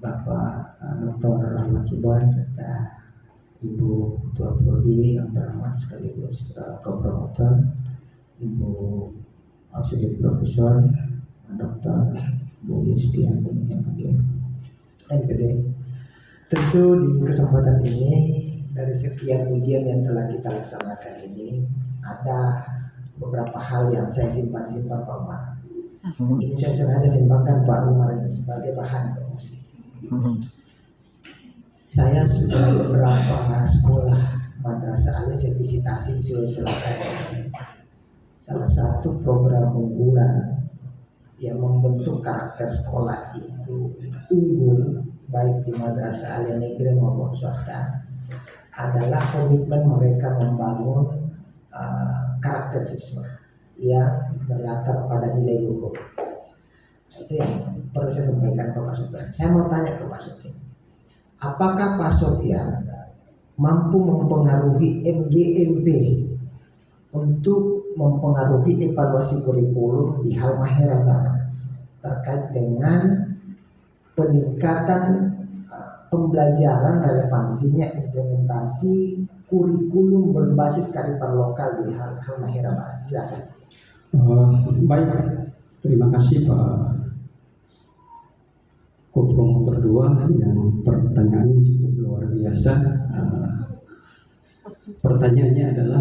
Bapak Dr. Rahman Subhan, serta Ibu Ketua Prodi yang terhormat sekaligus co-promotor Ibu Associate Profesor Dr. Bu Yusfiani MPD. Tentu di kesempatan ini dari sekian ujian yang telah kita laksanakan ini ada beberapa hal yang saya simpan Pak Umar. Ini saya sengaja simpankan Pak Umar ini sebagai bahan promosi. Saya sudah beberapa sekolah madrasah alia saya visitasi di Sulawesi Selatan. Salah satu program unggulan yang membentuk karakter sekolah itu unggul baik di madrasah alia negeri maupun swasta adalah komitmen mereka membangun karakter siswa yang berlatar pada nilai luhur. Nah, itu yang perlu saya sampaikan ke Pak Sofyan. Saya mau tanya ke Pak Sofyan, apakah Pak Sofyan mampu mempengaruhi MGMP untuk mempengaruhi evaluasi kurikulum di Halmahera sana terkait dengan peningkatan pembelajaran relevansinya implementasi kurikulum berbasis kearifan lokal di Halmahera Barat? Silakan. Baik, terima kasih Pak Co-Promotor 2 yang pertanyaannya cukup luar biasa. Pertanyaannya adalah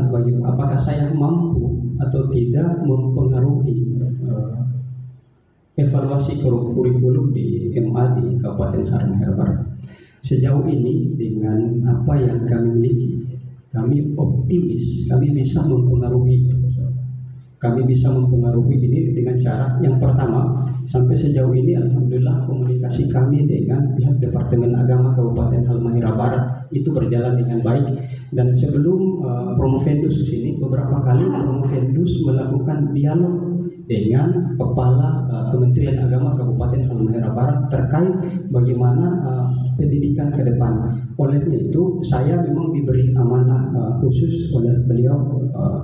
apakah saya mampu atau tidak mempengaruhi evaluasi kurikulum di MA di Kabupaten Halmahera Barat. Sejauh ini dengan apa yang kami miliki, kami optimis kami bisa mempengaruhi itu. Kami bisa mempengaruhi ini dengan cara yang pertama, sampai sejauh ini alhamdulillah komunikasi kami dengan pihak Departemen Agama Kabupaten Halmahera Barat itu berjalan dengan baik. Dan sebelum Promovendus ke sini, beberapa kali Promovendus melakukan dialog dengan Kepala Kementerian Agama Kabupaten Halmahera Barat terkait bagaimana pendidikan ke depan. Olehnya itu saya memang diberi amanah khusus oleh beliau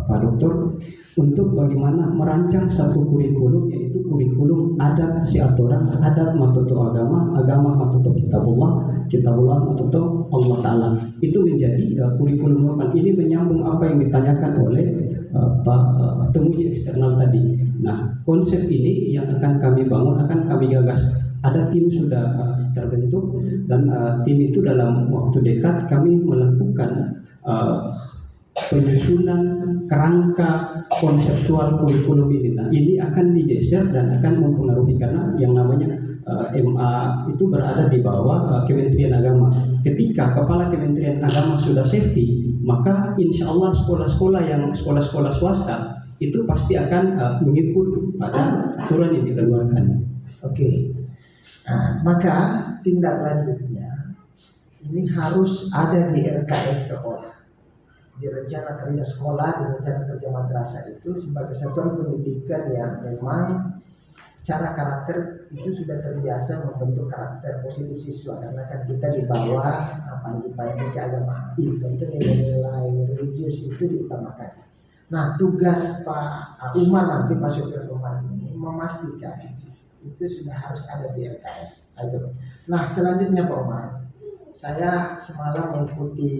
Pak Doktor untuk bagaimana merancang satu kurikulum, yaitu kurikulum adat siatoran, adat matoto agama, agama matoto kitabullah matoto Allah Ta'ala. Itu menjadi kurikulum lokal. Ini menyambung apa yang ditanyakan oleh Pak penguji eksternal tadi. Nah, konsep ini yang akan kami bangun, akan kami gagas. Ada tim sudah terbentuk dan tim itu dalam waktu dekat kami melakukan penyusunan kerangka konseptual kurikulum ini. Nah, ini akan digeser dan akan mempengaruhi karena yang namanya MA itu berada di bawah Kementerian Agama. Ketika Kepala Kementerian Agama sudah safety, maka insya Allah sekolah-sekolah swasta itu pasti akan mengikut pada aturan yang dikeluarkan. Oke. Nah, maka tindak lanjutnya ini harus ada di RKS sekolah, di rencana kerja sekolah, di rencana kerja madrasah itu sebagai satuan pendidikan yang memang secara karakter itu sudah terbiasa membentuk karakter positif siswa, karena kan kita di bawah panji-panji keagamaan, tentu nilai-nilai religius itu diutamakan. Nah, tugas Pak Umar nanti, Pak Sofyan Umar ini memastikan itu sudah harus ada di RKS. Nah, selanjutnya Pak Umar, saya semalam mengikuti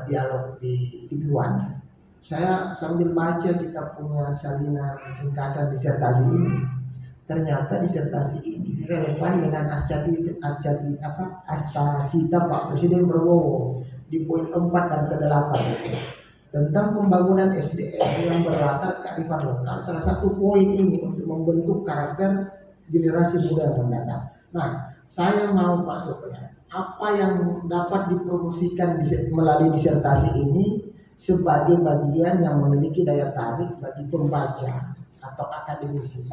dialog di TV One. Saya sambil baca kita punya salinan ringkasan disertasi ini. Ternyata disertasi ini relevan dengan Astacita Pak Presiden Prabowo di poin 4 dan ke-8 tentang pembangunan SDM yang berlatar kearifan lokal. Salah satu poin ini untuk membentuk karakter generasi muda yang mendatang. Nah, saya mau Pak Sofyan, apa yang dapat dipromosikan melalui disertasi ini sebagai bagian yang memiliki daya tarik bagi pembaca atau akademisi,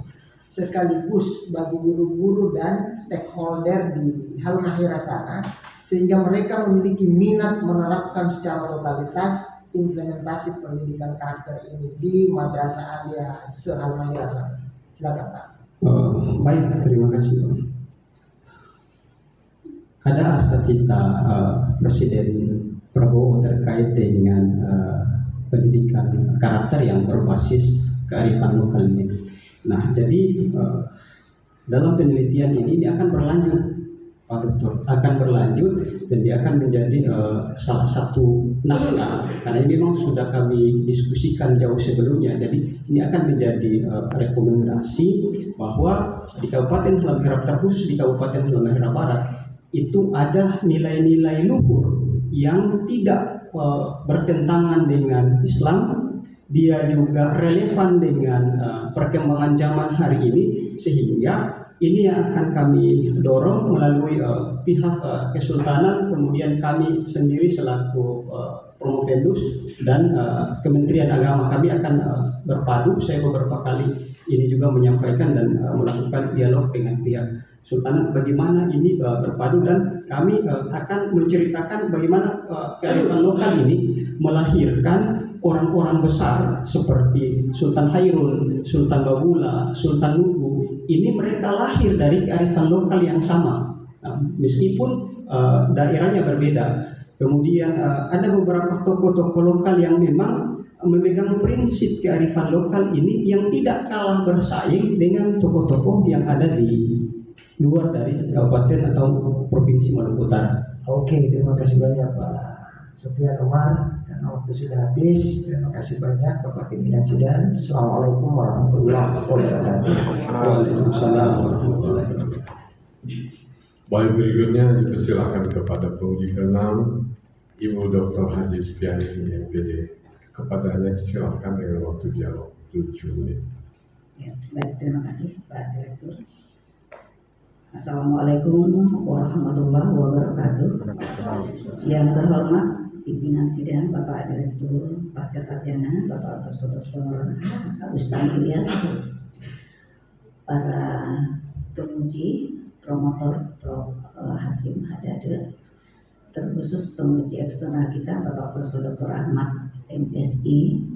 sekaligus bagi guru-guru dan stakeholder di Halmahera sana, sehingga mereka memiliki minat menerapkan secara totalitas implementasi pendidikan karakter ini di Madrasah Alia se-Halmahera sana. Silakan Pak. Baik, terima kasih Pak. Ada astacita Presiden Prabowo terkait dengan pendidikan karakter yang berbasis kearifan lokal ini. Nah, jadi dalam penelitian ini akan berlanjut, Pak Dokter, akan berlanjut dan dia akan menjadi salah satu naskah, karena ini memang sudah kami diskusikan jauh sebelumnya. Jadi ini akan menjadi rekomendasi bahwa di Kabupaten Halmahera, terkhusus di Kabupaten Halmahera Barat, itu ada nilai-nilai luhur yang tidak bertentangan dengan Islam, dia juga relevan dengan perkembangan zaman hari ini, sehingga ini yang akan kami dorong melalui pihak Kesultanan, kemudian kami sendiri selaku Promovendus dan Kementerian Agama. Kami akan berpadu. Saya beberapa kali ini juga menyampaikan dan melakukan dialog dengan pihak Sultanat bagaimana ini berpadu, dan kami akan menceritakan bagaimana kearifan lokal ini melahirkan orang-orang besar seperti Sultan Hairun, Sultan Babula, Sultan Nugu. Ini mereka lahir dari kearifan lokal yang sama, meskipun daerahnya berbeda. Kemudian ada beberapa tokoh-tokoh lokal yang memang memegang prinsip kearifan lokal ini yang tidak kalah bersaing dengan tokoh-tokoh yang ada di luar dari kabupaten atau provinsi Maluku Utara. Oke, terima kasih banyak Pak Sofyan Umar. Karena waktu sudah habis, terima kasih banyak Bapak Pimpinan Sidang. Assalamualaikum warahmatullahi wabarakatuh. Waalaikumsalam warahmatullahi wabarakatuh. Baik, berikutnya dipersilakan kepada penguji ke-6, Ibu Dr. Haji Supiani MPD. Kepadanya disilakan dengan waktu dialog 7 menit. Ya, baik, terima kasih Pak Direktur. Assalamualaikum warahmatullahi wabarakatuh. Yang terhormat pimpinan sidang, Bapak Direktur Pasca Sarjana, Bapak Profesor Dr. Bustami Ilyas, para penguji, promotor Prof. Hasim Hadade, terkhusus penguji eksternal kita Bapak Profesor Dr. Ahmad MSI,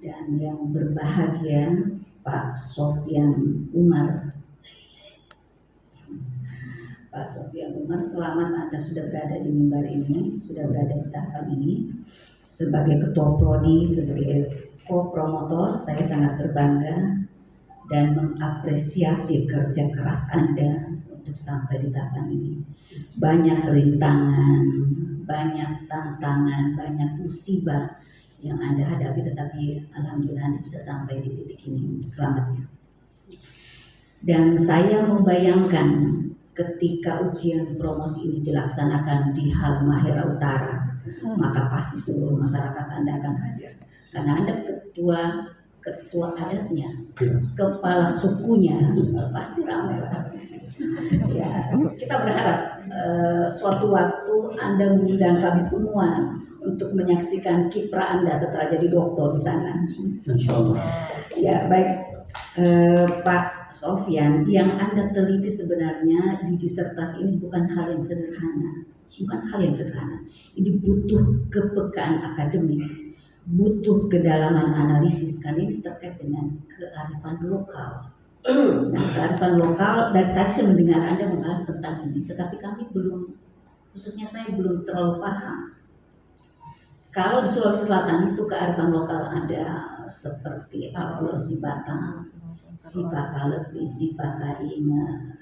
dan yang berbahagia Pak Sofyan Umar. Pak Sofyan Umar, selamat Anda sudah berada di mimbar ini, sudah berada di tahapan ini. Sebagai Ketua Prodi, sebagai co-promotor, saya sangat berbangga dan mengapresiasi kerja keras Anda untuk sampai di tahapan ini. Banyak rintangan, banyak tantangan, banyak musibah yang Anda hadapi, tetapi alhamdulillah Anda bisa sampai di titik ini. Selamat ya. Dan saya membayangkan ketika ujian promosi ini dilaksanakan di Halmahera Utara, maka pasti seluruh masyarakat Anda akan hadir. Karena Anda ketua adatnya, kepala sukunya, pasti ramai lah. Ya, kita berharap suatu waktu Anda mengundang kami semua untuk menyaksikan kiprah Anda setelah jadi doktor di sana. Insyaallah. Ya, baik. Pak Sofyan, yang Anda teliti sebenarnya di disertasi ini bukan hal yang sederhana. Ini butuh kepekaan akademik, butuh kedalaman analisis, karena ini terkait dengan kearifan lokal. Nah, kearifan lokal, dari tadi saya mendengar Anda membahas tentang ini, tetapi kami belum, khususnya saya belum terlalu paham. Kalau di Sulawesi Selatan itu kearifan lokal ada seperti Pulau Sibata, Sipaka Lepi, Sipaka Inga.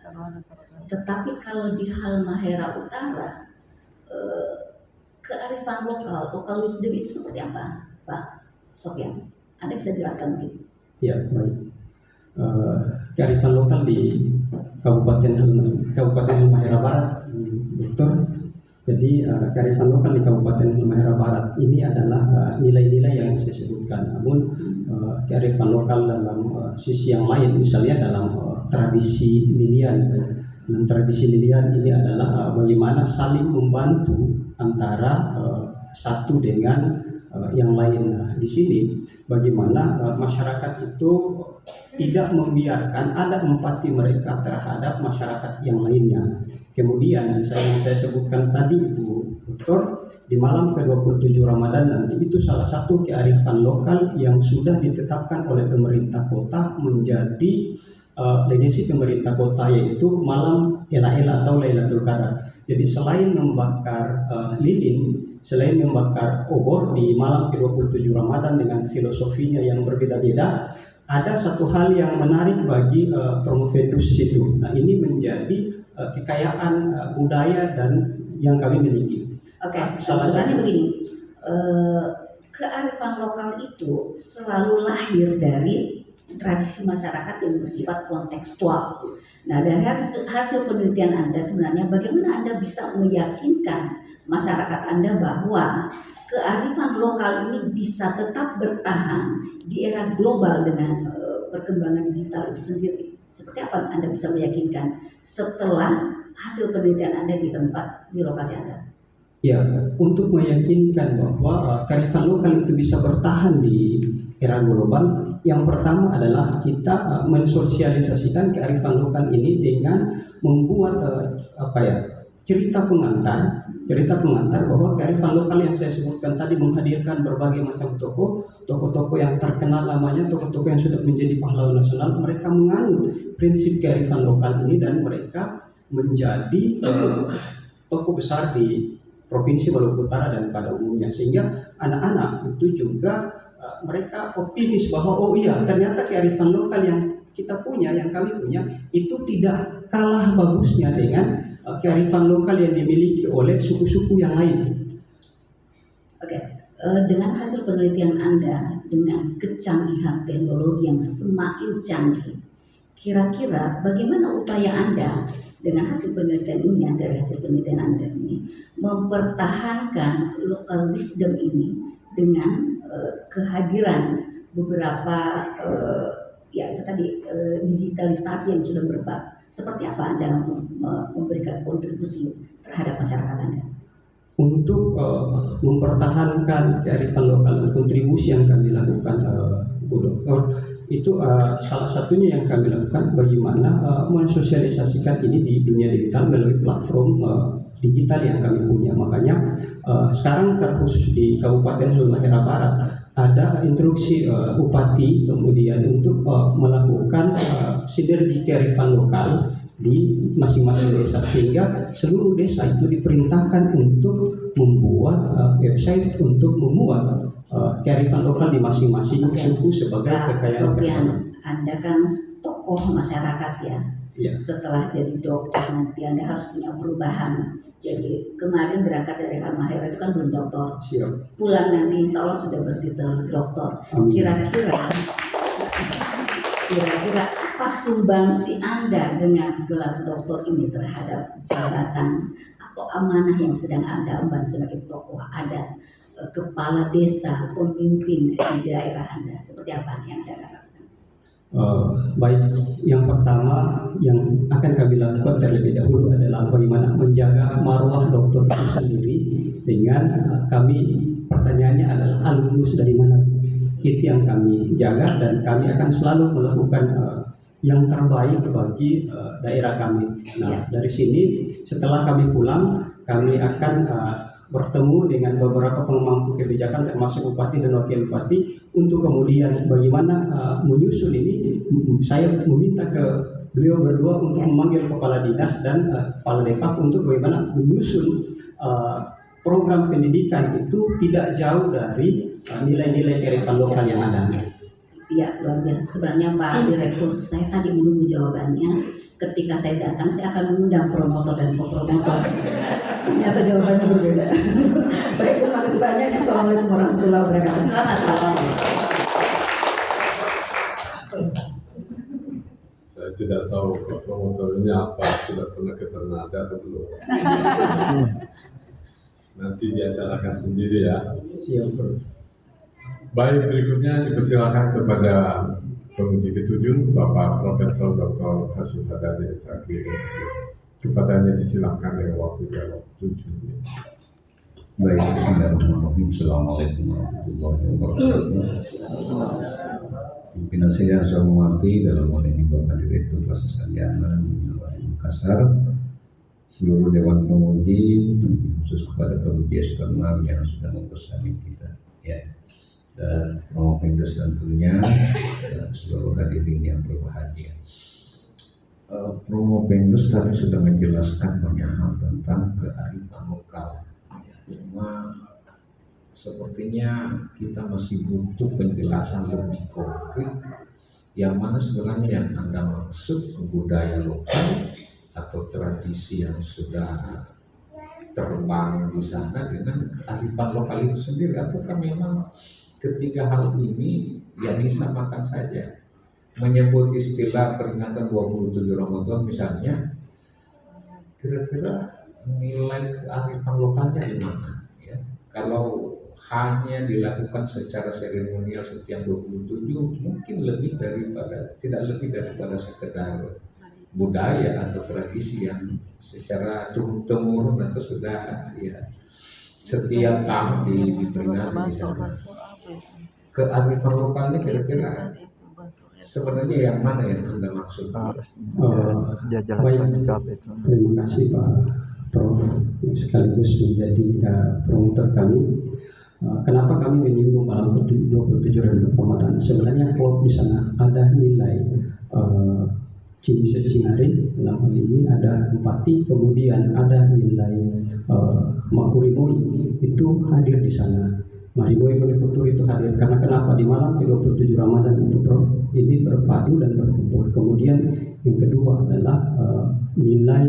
Tetapi kalau di Halmahera Utara, kearifan lokal wisdom itu seperti apa, Pak Sofyan? Anda bisa jelaskan mungkin? Ya, baik. Kearifan lokal di Kabupaten Halmahera Barat, Dokter. Jadi kearifan lokal di Kabupaten Halmahera Barat ini adalah nilai-nilai yang saya sebutkan. Namun kearifan lokal dalam sisi yang lain, misalnya dalam tradisi lilian. Dan tradisi lilian ini adalah bagaimana saling membantu antara satu dengan yang lain. Nah, di sini bagaimana masyarakat itu tidak membiarkan ada empati mereka terhadap masyarakat yang lainnya. Kemudian yang saya sebutkan tadi, Bu Dokter, di malam ke-27 Ramadan nanti itu salah satu kearifan lokal yang sudah ditetapkan oleh pemerintah kota menjadi legasi pemerintah kota, yaitu malam Ela-Ela atau Lailatul Qadar. Jadi selain membakar lilin, selain membakar obor di malam ke-27 Ramadan dengan filosofinya yang berbeda-beda, ada satu hal yang menarik bagi Promovendus situ. Nah, ini menjadi kekayaan budaya dan yang kami miliki. Oke, sebenarnya begini, kearifan lokal itu selalu lahir dari tradisi masyarakat yang bersifat kontekstual. Nah, dari hasil penelitian Anda sebenarnya bagaimana Anda bisa meyakinkan masyarakat Anda bahwa kearifan lokal ini bisa tetap bertahan di era global dengan perkembangan digital itu sendiri? Seperti apa Anda bisa meyakinkan setelah hasil penelitian Anda di tempat, di lokasi Anda? Ya, untuk meyakinkan bahwa kearifan lokal itu bisa bertahan di era global, yang pertama adalah kita mensosialisasikan kearifan lokal ini dengan membuat cerita pengantar bahwa kearifan lokal yang saya sebutkan tadi menghadirkan berbagai macam tokoh-tokoh yang terkenal namanya, tokoh-tokoh yang sudah menjadi pahlawan nasional. Mereka menganut prinsip kearifan lokal ini dan mereka menjadi tokoh besar di Provinsi Maluku Utara dan pada umumnya, sehingga anak-anak itu juga mereka optimis bahwa oh iya, ternyata kearifan lokal yang kita punya, yang kami punya itu tidak kalah bagusnya dengan kearifan lokal yang dimiliki oleh suku-suku yang lain. Oke, dengan hasil penelitian Anda, dengan kecanggihan teknologi yang semakin canggih, kira-kira bagaimana upaya Anda dengan hasil penelitian ini, dari hasil penelitian Anda ini, mempertahankan local wisdom ini dengan kehadiran beberapa digitalisasi yang sudah berbak. Seperti apa Anda memberikan kontribusi terhadap masyarakat Anda? Untuk mempertahankan kearifan lokal dan kontribusi yang kami lakukan, Bu Dokter, itu salah satunya yang kami lakukan bagaimana mensosialisasikan ini di dunia digital melalui platform digital yang kami punya. Makanya sekarang terkhusus di Kabupaten Halmahera Barat ada instruksi Bupati kemudian untuk melakukan sinergi kearifan lokal di masing-masing desa, sehingga seluruh desa itu diperintahkan untuk membuat website untuk memuat kearifan lokal di masing-masing suku sebagai kekayaan kearifan. Anda kan tokoh masyarakat ya. Ya. Setelah jadi dokter nanti Anda harus punya perubahan. Jadi kemarin berangkat dari Halmahera itu kan belum dokter. Siap. Pulang nanti insya Allah sudah bertitel dokter. Kira-kira apa sumbangsi Anda dengan gelar doktor ini terhadap jabatan atau amanah yang sedang Anda emban sebagai tokoh adat, kepala desa, pemimpin di daerah Anda? Seperti apa yang Anda lakukan? Baik, yang pertama yang akan kami lakukan terlebih dahulu adalah bagaimana menjaga marwah dokter itu sendiri dengan kami, pertanyaannya adalah alumnus dari mana. Itu yang kami jaga dan kami akan selalu melakukan yang terbaik bagi daerah kami. Nah, dari sini setelah kami pulang, kami akan bertemu dengan beberapa pemangku kebijakan termasuk bupati dan wakil bupati untuk kemudian bagaimana menyusun ini. Saya meminta ke beliau berdua untuk memanggil kepala dinas dan kepala depak untuk bagaimana menyusun program pendidikan itu tidak jauh dari nilai-nilai kearifan lokal yang ada. Ya, luar biasa. Sebenarnya Pak Direktur, saya tadi menunggu jawabannya. Ketika saya datang, saya akan mengundang promotor dan kopromotor. Ternyata jawabannya berbeda. Baik, terima kasih banyak. Assalamualaikum warahmatullahi wabarakatuh. Selamat malam. Saya tidak tahu promotornya apa, sudah pernah ke Ternate atau belum. Nanti diacarakan sendiri ya. Siap. Baik, berikutnya dipersilakan kepada penguji ketujuh, Bapak Profesor Dr. Hashim Hadani SAG. Kepadanya disilakan dengan waktu jawab 7 menit. Baik, bismillahirrahmanirrahim. Assalamualaikum warahmatullahi wabarakatuh. Pimpinan saya hormati dalam hal ini Bapak Direktur Pasca Sarjana Makassar, seluruh Dewan Penguji, khusus kepada penguji eksternal yang sudah membersami kita, ya, dan Promovendus tentunya, dan seluruh hadirin yang berbahagia. Promopendus tadi sudah menjelaskan banyak hal tentang kearifan lokal. Ya, cuma sepertinya kita masih butuh penjelasan lebih konkret yang mana sebenarnya yang Anda maksud budaya lokal atau tradisi yang sudah terbang di sana dengan kearifan lokal itu sendiri, ataukah memang ketiga hal ini ya disamakan saja. Menyebut istilah peringatan 27 Ramadan misalnya, kira-kira nilai kearifan lokalnya di mana? Ya, kalau hanya dilakukan secara seremonial setiap 27, mungkin tidak lebih daripada sekedar budaya atau tradisi yang secara turun-temurun atau sudah ya setiap tahun diperingati di sana. Kearifan lokalnya kira-kira sebenarnya yang mana yang Anda maksud? Dia jelaskan juga itu. Terima kasih Pak Prof sekaligus menjadi promotor kami. Kenapa kami menyinggung malam ke-27 Ramadan? Sebenarnya kalau di sana ada nilai Cinisa Cingari, dalam hal ini ada empati, kemudian ada nilai Makurimoi itu hadir di sana. Marimoi Unifutur itu hadir karena kenapa di malam ke-27 Ramadan itu Prof ini berpadu dan berkumpul. Kemudian yang kedua adalah nilai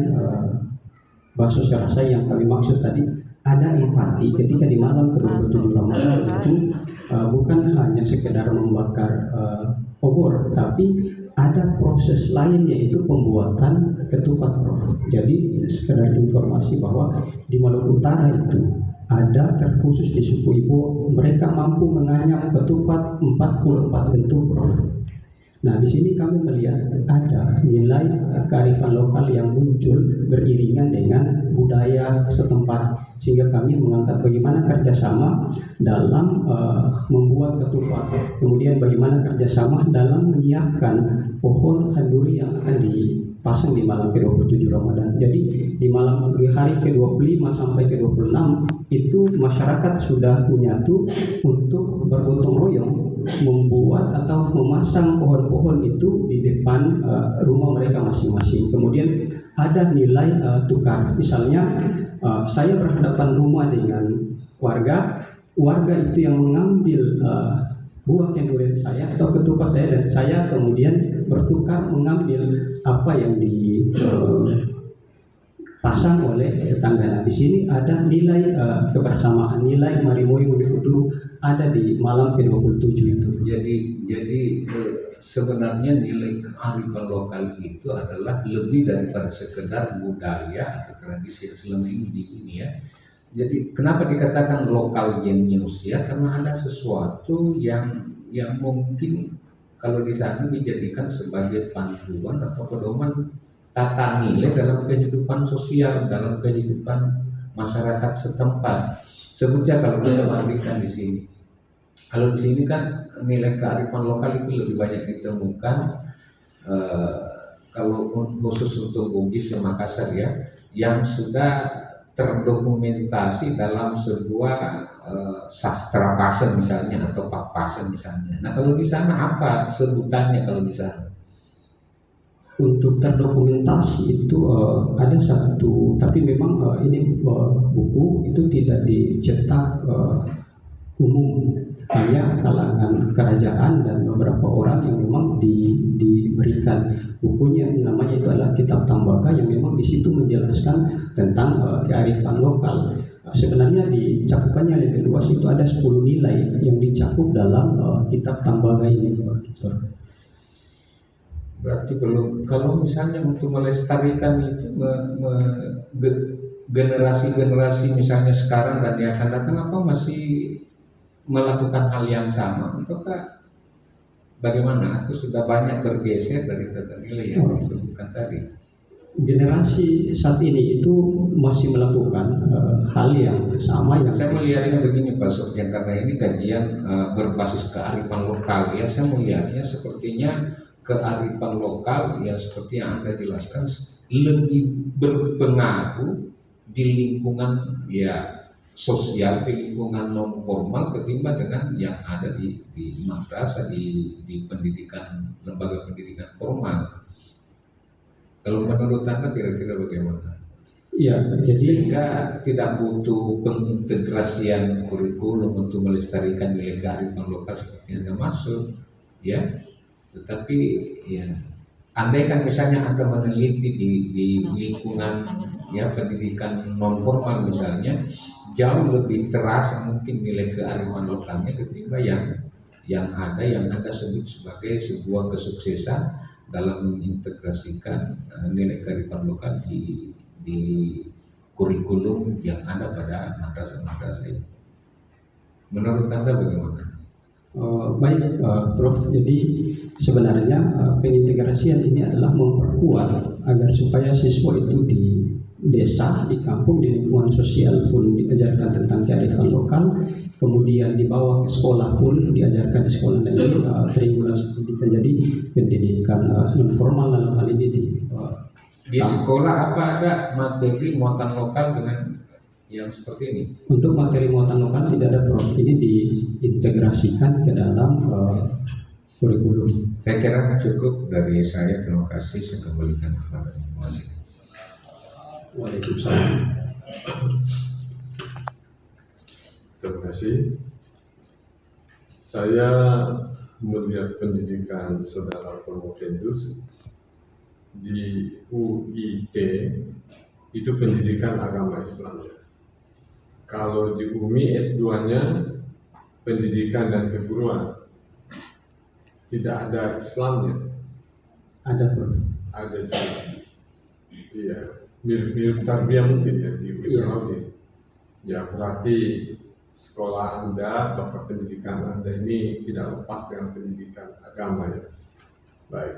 bahasa serasa yang kami maksud tadi, ada empati ketika di malam ke-27 Ramadan itu bukan hanya sekedar membakar obor, tapi ada proses lain yaitu pembuatan ketupat Prof. Jadi sekedar informasi bahwa di Maluku Utara itu ada terkhusus di suku Ibo, mereka mampu menganyam ketupat 44 bentuk Prof. Nah di sini kami melihat ada nilai kearifan lokal yang muncul beriringan dengan budaya setempat, sehingga kami mengangkat bagaimana kerjasama dalam membuat ketupat, kemudian bagaimana kerjasama dalam menyiapkan pohon kenduri yang akan dipasang di malam ke-27 Ramadan. Jadi di hari ke-25 sampai ke-26 itu masyarakat sudah menyatu untuk bergotong royong membuat atau memasang pohon-pohon itu di depan rumah mereka masing-masing. Kemudian ada nilai tukar. Misalnya saya berhadapan rumah dengan warga itu yang mengambil buah kendurian saya atau ketupat saya, dan saya kemudian bertukar mengambil apa yang dipasang oleh tetangga. Nah, di sini ada nilai kebersamaan, nilai Marimoi Unifutur ada di malam ke-27 itu. Jadi sebenarnya nilai kearifan lokal itu adalah lebih daripada sekedar budaya atau tradisi yang selama ini ya. Jadi kenapa dikatakan lokal genius ya? Karena ada sesuatu yang mungkin kalau di sana dijadikan sebagai panduan atau pedoman tata nilai dalam kehidupan sosial, dalam kehidupan masyarakat setempat. Sebutnya kalau kita bandingkan di sini. Kalau di sini kan nilai kearifan lokal itu lebih banyak ditemukan kalau khusus untuk Bugis dan Makassar ya, yang sudah terdokumentasi dalam sebuah sastra pasen misalnya atau pak pasen misalnya. Nah kalau di sana apa sebutannya kalau di sana? Untuk terdokumentasi itu ada satu, tapi memang ini buku itu tidak dicetak umum, hanya kalangan kerajaan dan beberapa orang yang memang diberikan bukunya. Namanya itu adalah Kitab Tambaka, yang memang di situ menjelaskan tentang kearifan lokal. Sebenarnya di cakupannya lebih luas, itu ada 10 nilai yang dicakup dalam Kitab Tambaka ini, Dokter. Berarti belum, kalau misalnya untuk melestarikan itu generasi-generasi misalnya sekarang dan yang akan datang, apa masih melakukan hal yang sama ataukah bagaimana? Atau sudah banyak bergeser dari tata nilai yang disebutkan tadi? Generasi saat ini itu masih melakukan hal yang sama. Yang saya melihatnya begini Pak Sofyan, karena ini kajian berbasis kearifan lokal ya, saya melihatnya sepertinya kearifan lokal yang seperti yang Anda jelaskan lebih berpengaruh di lingkungan ya sosial, di lingkungan non formal ketimbang dengan yang ada di madrasah, di pendidikan, lembaga pendidikan formal. Kalau menurut Anda kira-kira bagaimana? Iya, jadi Sehingga tidak butuh pengintegrasian kurikulum untuk melestarikan nilai kearifan lokal seperti Anda maksud, ya. Tetapi ya, andai kan misalnya Anda meneliti di lingkungan ya pendidikan non formal misalnya, jauh lebih terasa mungkin nilai kearifan lokalnya ketimbang yang Anda sebut sebagai sebuah kesuksesan dalam mengintegrasikan nilai kearifan lokal di kurikulum yang ada pada madrasah-madrasah ini. Menurut Anda bagaimana? baik, Prof. Jadi sebenarnya pengintegrasian ini adalah memperkuat agar supaya siswa itu di desa, di kampung, di lingkungan sosial pun diajarkan tentang kearifan lokal, kemudian dibawa ke sekolah pun diajarkan di sekolah. Nah ini triangulasi pendidikan, jadi pendidikan non formal dalam hal ini Di sekolah apa ada materi muatan lokal dengan yang seperti ini? untuk materi muatan lokal tidak ada, Prof. Ini diintegrasikan ke dalam kurikulum. Saya kira cukup dari saya. Terima kasih. Saya kembalikan kepada masing-masing. Waalaikumsalam. Terima kasih. Saya melihat pendidikan saudara Promovendus di UIT itu pendidikan agama Islam. Kalau di UMI S2-nya pendidikan dan keguruan, tidak ada Islamnya. Ada, Prof. Ada juga. Iya, mirip-mirip tarbiyah mungkin ya di Iya. UIT. Ya berarti sekolah Anda atau pendidikan Anda ini tidak lepas dengan pendidikan agama ya. Baik.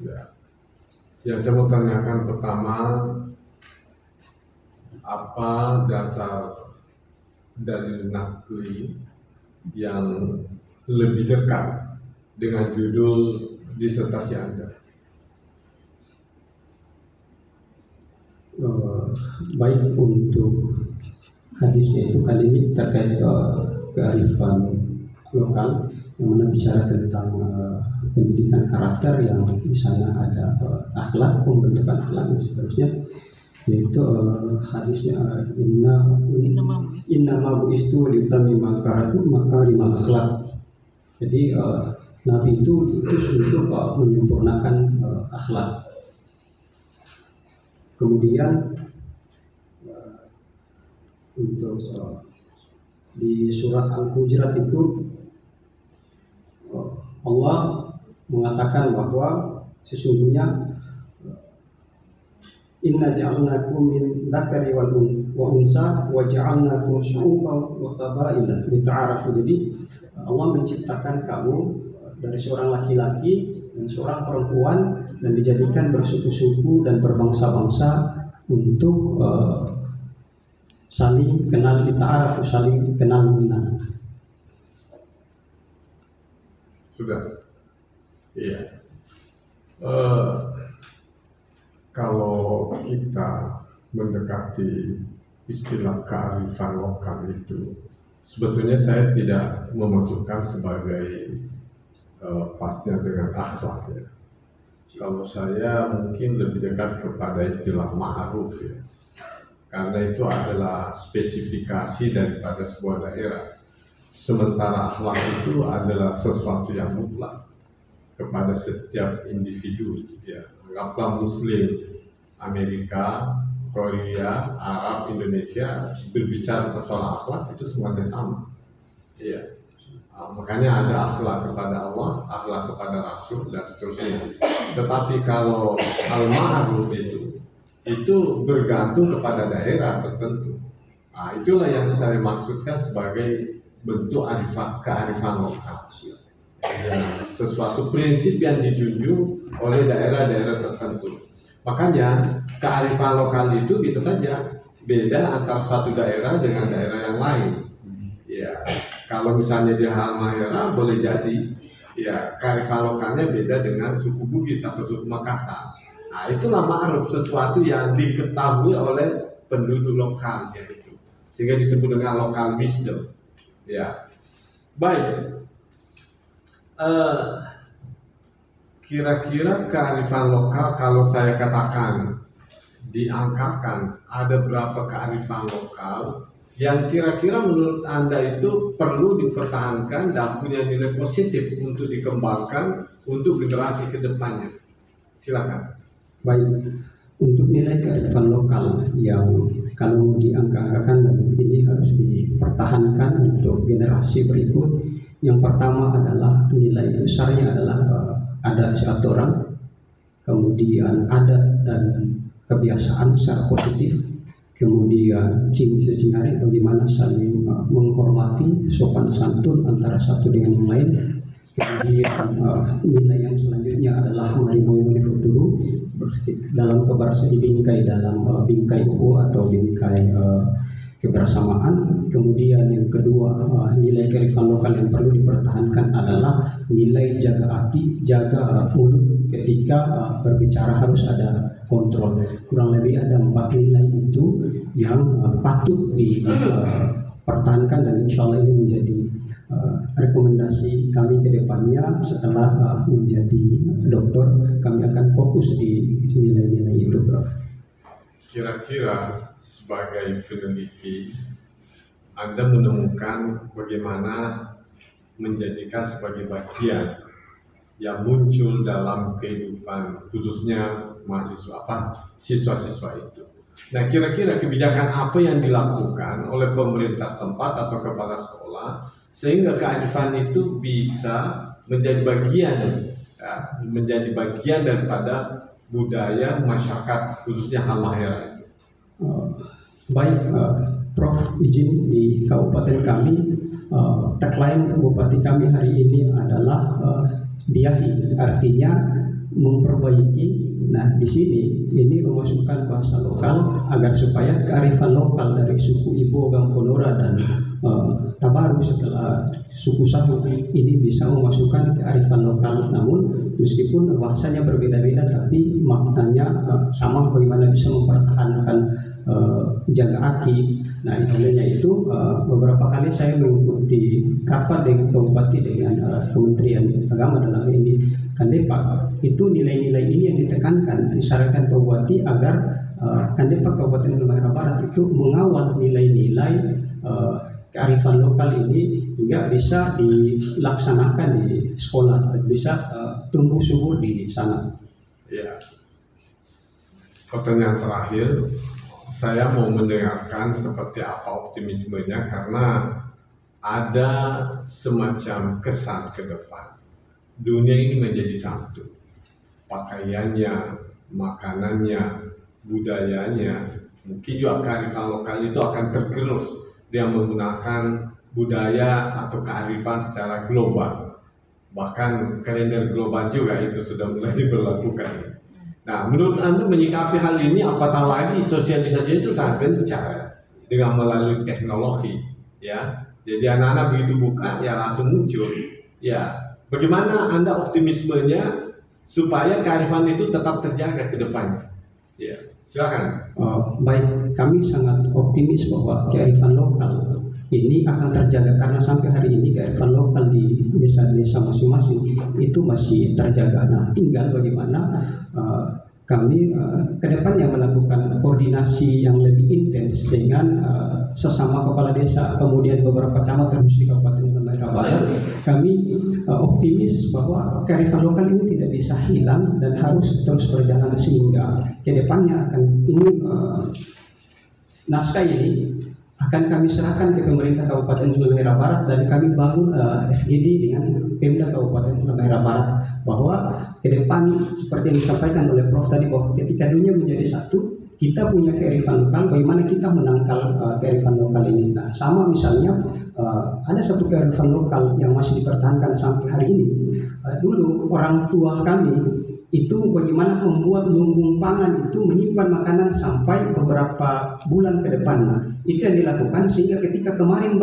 Ya. Yang saya mau tanyakan pertama, apa dasar dalil nakli yang lebih dekat dengan judul disertasi Anda? Baik, untuk hadisnya itu kali ini terkait kearifan lokal yang mana bicara tentang pendidikan karakter yang di sana ada akhlak, pembentukan akhlak dan seterusnya, yaitu hadisnya inna ma bu'istu liutammima makarimal akhlak. Jadi Nabi itu untuk menyempurnakan akhlak. Kemudian untuk di surat Al-Hujurat itu Allah mengatakan bahwa sesungguhnya inna ja'alnakum min dzakari wa unsa wa ja'alnakum syu'uban wa qabaila lita'arafu. Jadi Allah menciptakan kamu dari seorang laki-laki dan seorang perempuan dan dijadikan bersuku-suku dan berbangsa-bangsa untuk saling kenal, lita'arafu, saling kenal mengenal. Sudah. Iya. Kalau kita mendekati istilah kearifan lokal itu, sebetulnya saya tidak memasukkan sebagai pasnya dengan akhlak ya. Kalau saya mungkin lebih dekat kepada istilah ma'ruf ya. Karena itu adalah spesifikasi daripada sebuah daerah. Sementara akhlak itu adalah sesuatu yang mutlak kepada setiap individu ya. Anggaplah Muslim Amerika, Korea, Arab, Indonesia berbicara soal akhlak itu semuanya sama. Iya. Makanya ada akhlak kepada Allah, akhlak kepada Rasul dan seterusnya. Tetapi kalau al-ma'ruf itu bergantung kepada daerah tertentu. Nah, itulah yang saya maksudkan sebagai bentuk kearifan lokal. Ya, sesuatu prinsip yang dijunjung oleh daerah-daerah tertentu. Makanya kearifan lokal itu bisa saja beda antara satu daerah dengan daerah yang lain. Ya, kalau misalnya di Halmahera boleh jadi ya kearifan lokalnya beda dengan suku Bugis atau suku Makassar. Nah, itulah ma'ruf, sesuatu yang diketahui oleh penduduk lokalnya itu, sehingga disebut dengan lokal wisdom. Ya, baik. kira-kira kearifan lokal kalau saya katakan diangkatkan ada berapa kearifan lokal yang kira-kira menurut Anda itu perlu dipertahankan dan punya nilai positif untuk dikembangkan untuk generasi kedepannya? Silakan. Baik, untuk nilai kearifan lokal yang kalau diangkat-angkatkan dan ini harus dipertahankan untuk generasi berikut, yang pertama adalah nilai besarnya adalah adat satu orang, kemudian adat dan kebiasaan secara positif, kemudian cingari bagaimana saling menghormati, sopan santun antara satu dengan yang lain. Kemudian nilai yang selanjutnya adalah mariboyo futuru dalam kebersamaan bingkai dalam bingkai uhu atau bingkai kebersamaan. Kemudian yang kedua, nilai kearifan lokal yang perlu dipertahankan adalah nilai jaga mulut ketika berbicara, harus ada kontrol. Kurang lebih ada 4 nilai itu yang patut dipertahankan dan insya Allah ini menjadi rekomendasi kami ke depannya. Setelah menjadi dokter, kami akan fokus di nilai-nilai itu, Prof. Kira-kira sebagai peneliti, Anda menemukan bagaimana menjadikan sebagai bagian yang muncul dalam kehidupan khususnya siswa-siswa itu. Nah, kira-kira kebijakan apa yang dilakukan oleh pemerintah setempat atau kepala sekolah sehingga kearifan itu bisa menjadi bagian daripada budaya masyarakat khususnya Halmahera itu? Baik, Prof, izin di kabupaten kami, tagline bupati kami hari ini adalah diahi, artinya memperbaiki. Nah, di sini ini memasukkan bahasa lokal agar supaya kearifan lokal dari suku Ibo, Gangkonora dan Tabaru setelah suku Sahu ini bisa memasukkan kearifan lokal. Namun meskipun bahasanya berbeda-beda tapi maknanya sama, bagaimana bisa mempertahankan jaga aki. Nah, olehnya itu beberapa kali saya mengikuti rapat dengan Bupati dengan Kementerian Agama dalam ini Kandepak, itu nilai-nilai ini yang ditekankan, disyaratkan Bupati agar Kandepak Kabupaten Halmahera Barat itu mengawal nilai-nilai kearifan lokal ini hingga bisa dilaksanakan di sekolah dan bisa tumbuh subur di sana. Ya. Pertanyaan terakhir, saya mau mendengarkan seperti apa optimismenya karena ada semacam kesan ke depan. Dunia ini menjadi satu. Pakaiannya, makanannya, budayanya, mungkin juga kearifan lokal itu akan tergerus dia menggunakan budaya atau kearifan secara global. Bahkan kalender global juga itu sudah mulai diberlakukan. Nah, menurut Anda menyikapi hal ini, apatah lagi sosialisasi itu sangat gencar dengan melalui teknologi, ya. Jadi anak-anak begitu buka, ya langsung muncul. Ya, bagaimana Anda optimismenya supaya kearifan itu tetap terjaga ke depannya? Ya, silakan. Baik, kami sangat optimis bahwa kearifan lokal ini akan terjaga karena sampai hari ini kearifan lokal di desa-desa masing-masing itu masih terjaga. Nah, tinggal bagaimana kami ke depannya melakukan koordinasi yang lebih intens dengan sesama kepala desa, kemudian beberapa camat terus di Kabupaten Halmahera Barat. Kami optimis bahwa kearifan lokal ini tidak bisa hilang dan harus terus berjalan sehingga ke depannya akan ini naskah ini akan kami serahkan ke pemerintah Kabupaten Halmahera Barat dan kami bangun FGD dengan Pemda Kabupaten Halmahera Barat bahwa ke depan seperti yang disampaikan oleh Prof tadi bahwa ketika dunia menjadi satu, kita punya kearifan lokal, bagaimana kita menangkal kearifan lokal ini. Nah, sama misalnya ada satu kearifan lokal yang masih dipertahankan sampai hari ini. Dulu orang tua kami itu bagaimana membuat lumbung pangan itu menyimpan makanan sampai beberapa bulan ke depan. Nah, itu yang dilakukan sehingga ketika kemarin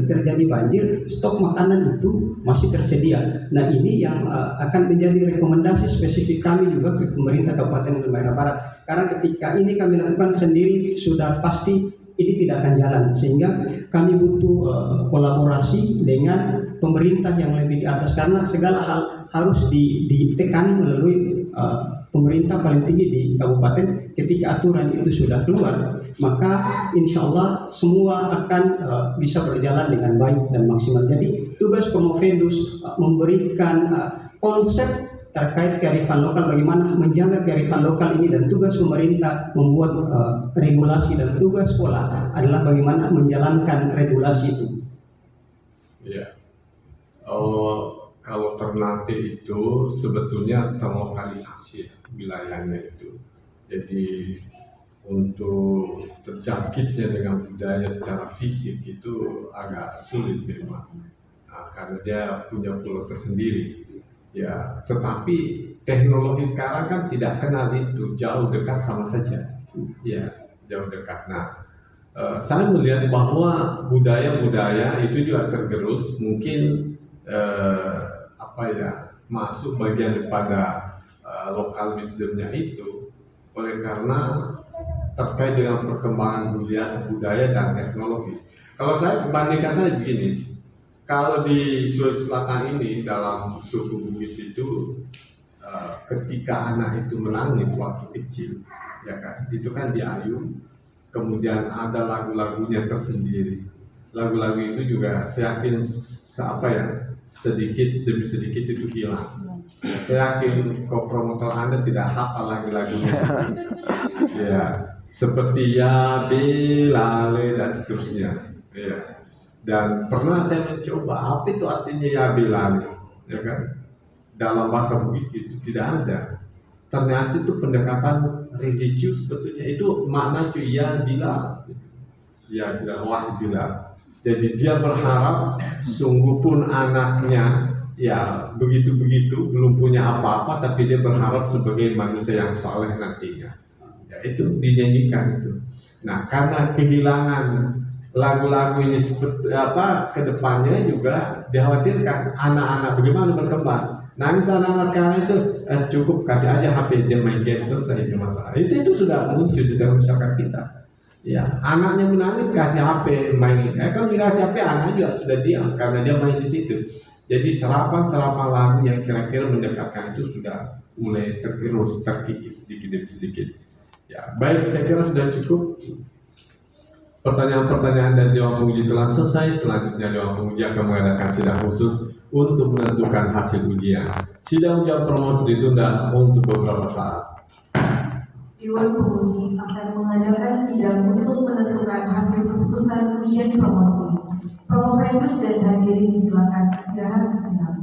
terjadi banjir, stok makanan itu masih tersedia. Nah, ini yang akan menjadi rekomendasi spesifik kami juga ke pemerintah Kabupaten Halmahera Barat. Karena ketika ini kami lakukan sendiri sudah pasti ini tidak akan jalan, sehingga kami butuh kolaborasi dengan pemerintah yang lebih di atas karena segala hal harus ditekan melalui pemerintah paling tinggi di kabupaten. Ketika aturan itu sudah keluar, maka insya Allah semua akan bisa berjalan dengan baik dan maksimal. Jadi tugas Promovendus memberikan konsep terkait kearifan lokal, bagaimana menjaga kearifan lokal ini, dan tugas pemerintah membuat regulasi, dan tugas sekolah adalah bagaimana menjalankan regulasi itu. Ya, kalau Ternate itu sebetulnya terlokalisasi wilayahnya itu. Jadi untuk terjangkitnya dengan budaya secara fisik itu agak sulit memang, karena dia punya pulau tersendiri. Ya, tetapi teknologi sekarang kan tidak kenal itu, jauh dekat sama saja. Ya, jauh dekat. Nah, saya melihat bahwa budaya-budaya itu juga tergerus, mungkin masuk bagian daripada lokal wisdomnya itu, oleh karena terkait dengan perkembangan budaya dan teknologi. Kalau saya bandingkan saja begini, kalau di Sulawesi Selatan ini dalam suku Bugis itu ketika anak itu menangis waktu kecil, ya kan, itu kan diayun, kemudian ada lagu-lagunya tersendiri. Lagu-lagu itu juga saya yakin sedikit demi sedikit itu hilang. Saya yakin promotor Anda tidak hafal lagu-lagunya. Ya, seperti Ya Bilale dan seterusnya. Ya. Dan pernah saya mencoba apa itu artinya Ya Bilale, ya kan? Dalam bahasa Bugis itu tidak ada. Ternyata itu pendekatan religius sebetulnya, itu makna cuy Ya Bilal. Ya Bilal, wah Bilal. Jadi dia berharap sungguh pun anaknya ya begitu-begitu belum punya apa-apa, tapi dia berharap sebagai manusia yang saleh nantinya. Ya, itu dinyanyikan itu. Nah, karena kehilangan lagu-lagu ini seperti kedepannya juga dikhawatirkan anak-anak bagaimana berkembang. Nah, misalnya anak sekarang itu cukup kasih aja HP, dia main game, selesai itu masalah. Itu sudah muncul di dalam masyarakat kita. Ya, anaknya menangis kasih HP main. Kalau dikasih HP anaknya juga sudah diam karena dia main di situ. Jadi serapan-serapan lagu yang kira-kira mendekatkan itu sudah mulai tergerus, terkikis sedikit demi sedikit. Ya, baik, saya kira sudah cukup. Pertanyaan-pertanyaan dari Dewan Penguji telah selesai. Selanjutnya Dewan Penguji akan mengadakan sidang khusus untuk menentukan hasil ujian. Sidang ujian promosi ditunda untuk beberapa saat. Dewan Penguji akan mengadakan sidang untuk menentukan hasil keputusan ujian promosi. Promovendus dan hadirin silakan istirahat sejenak.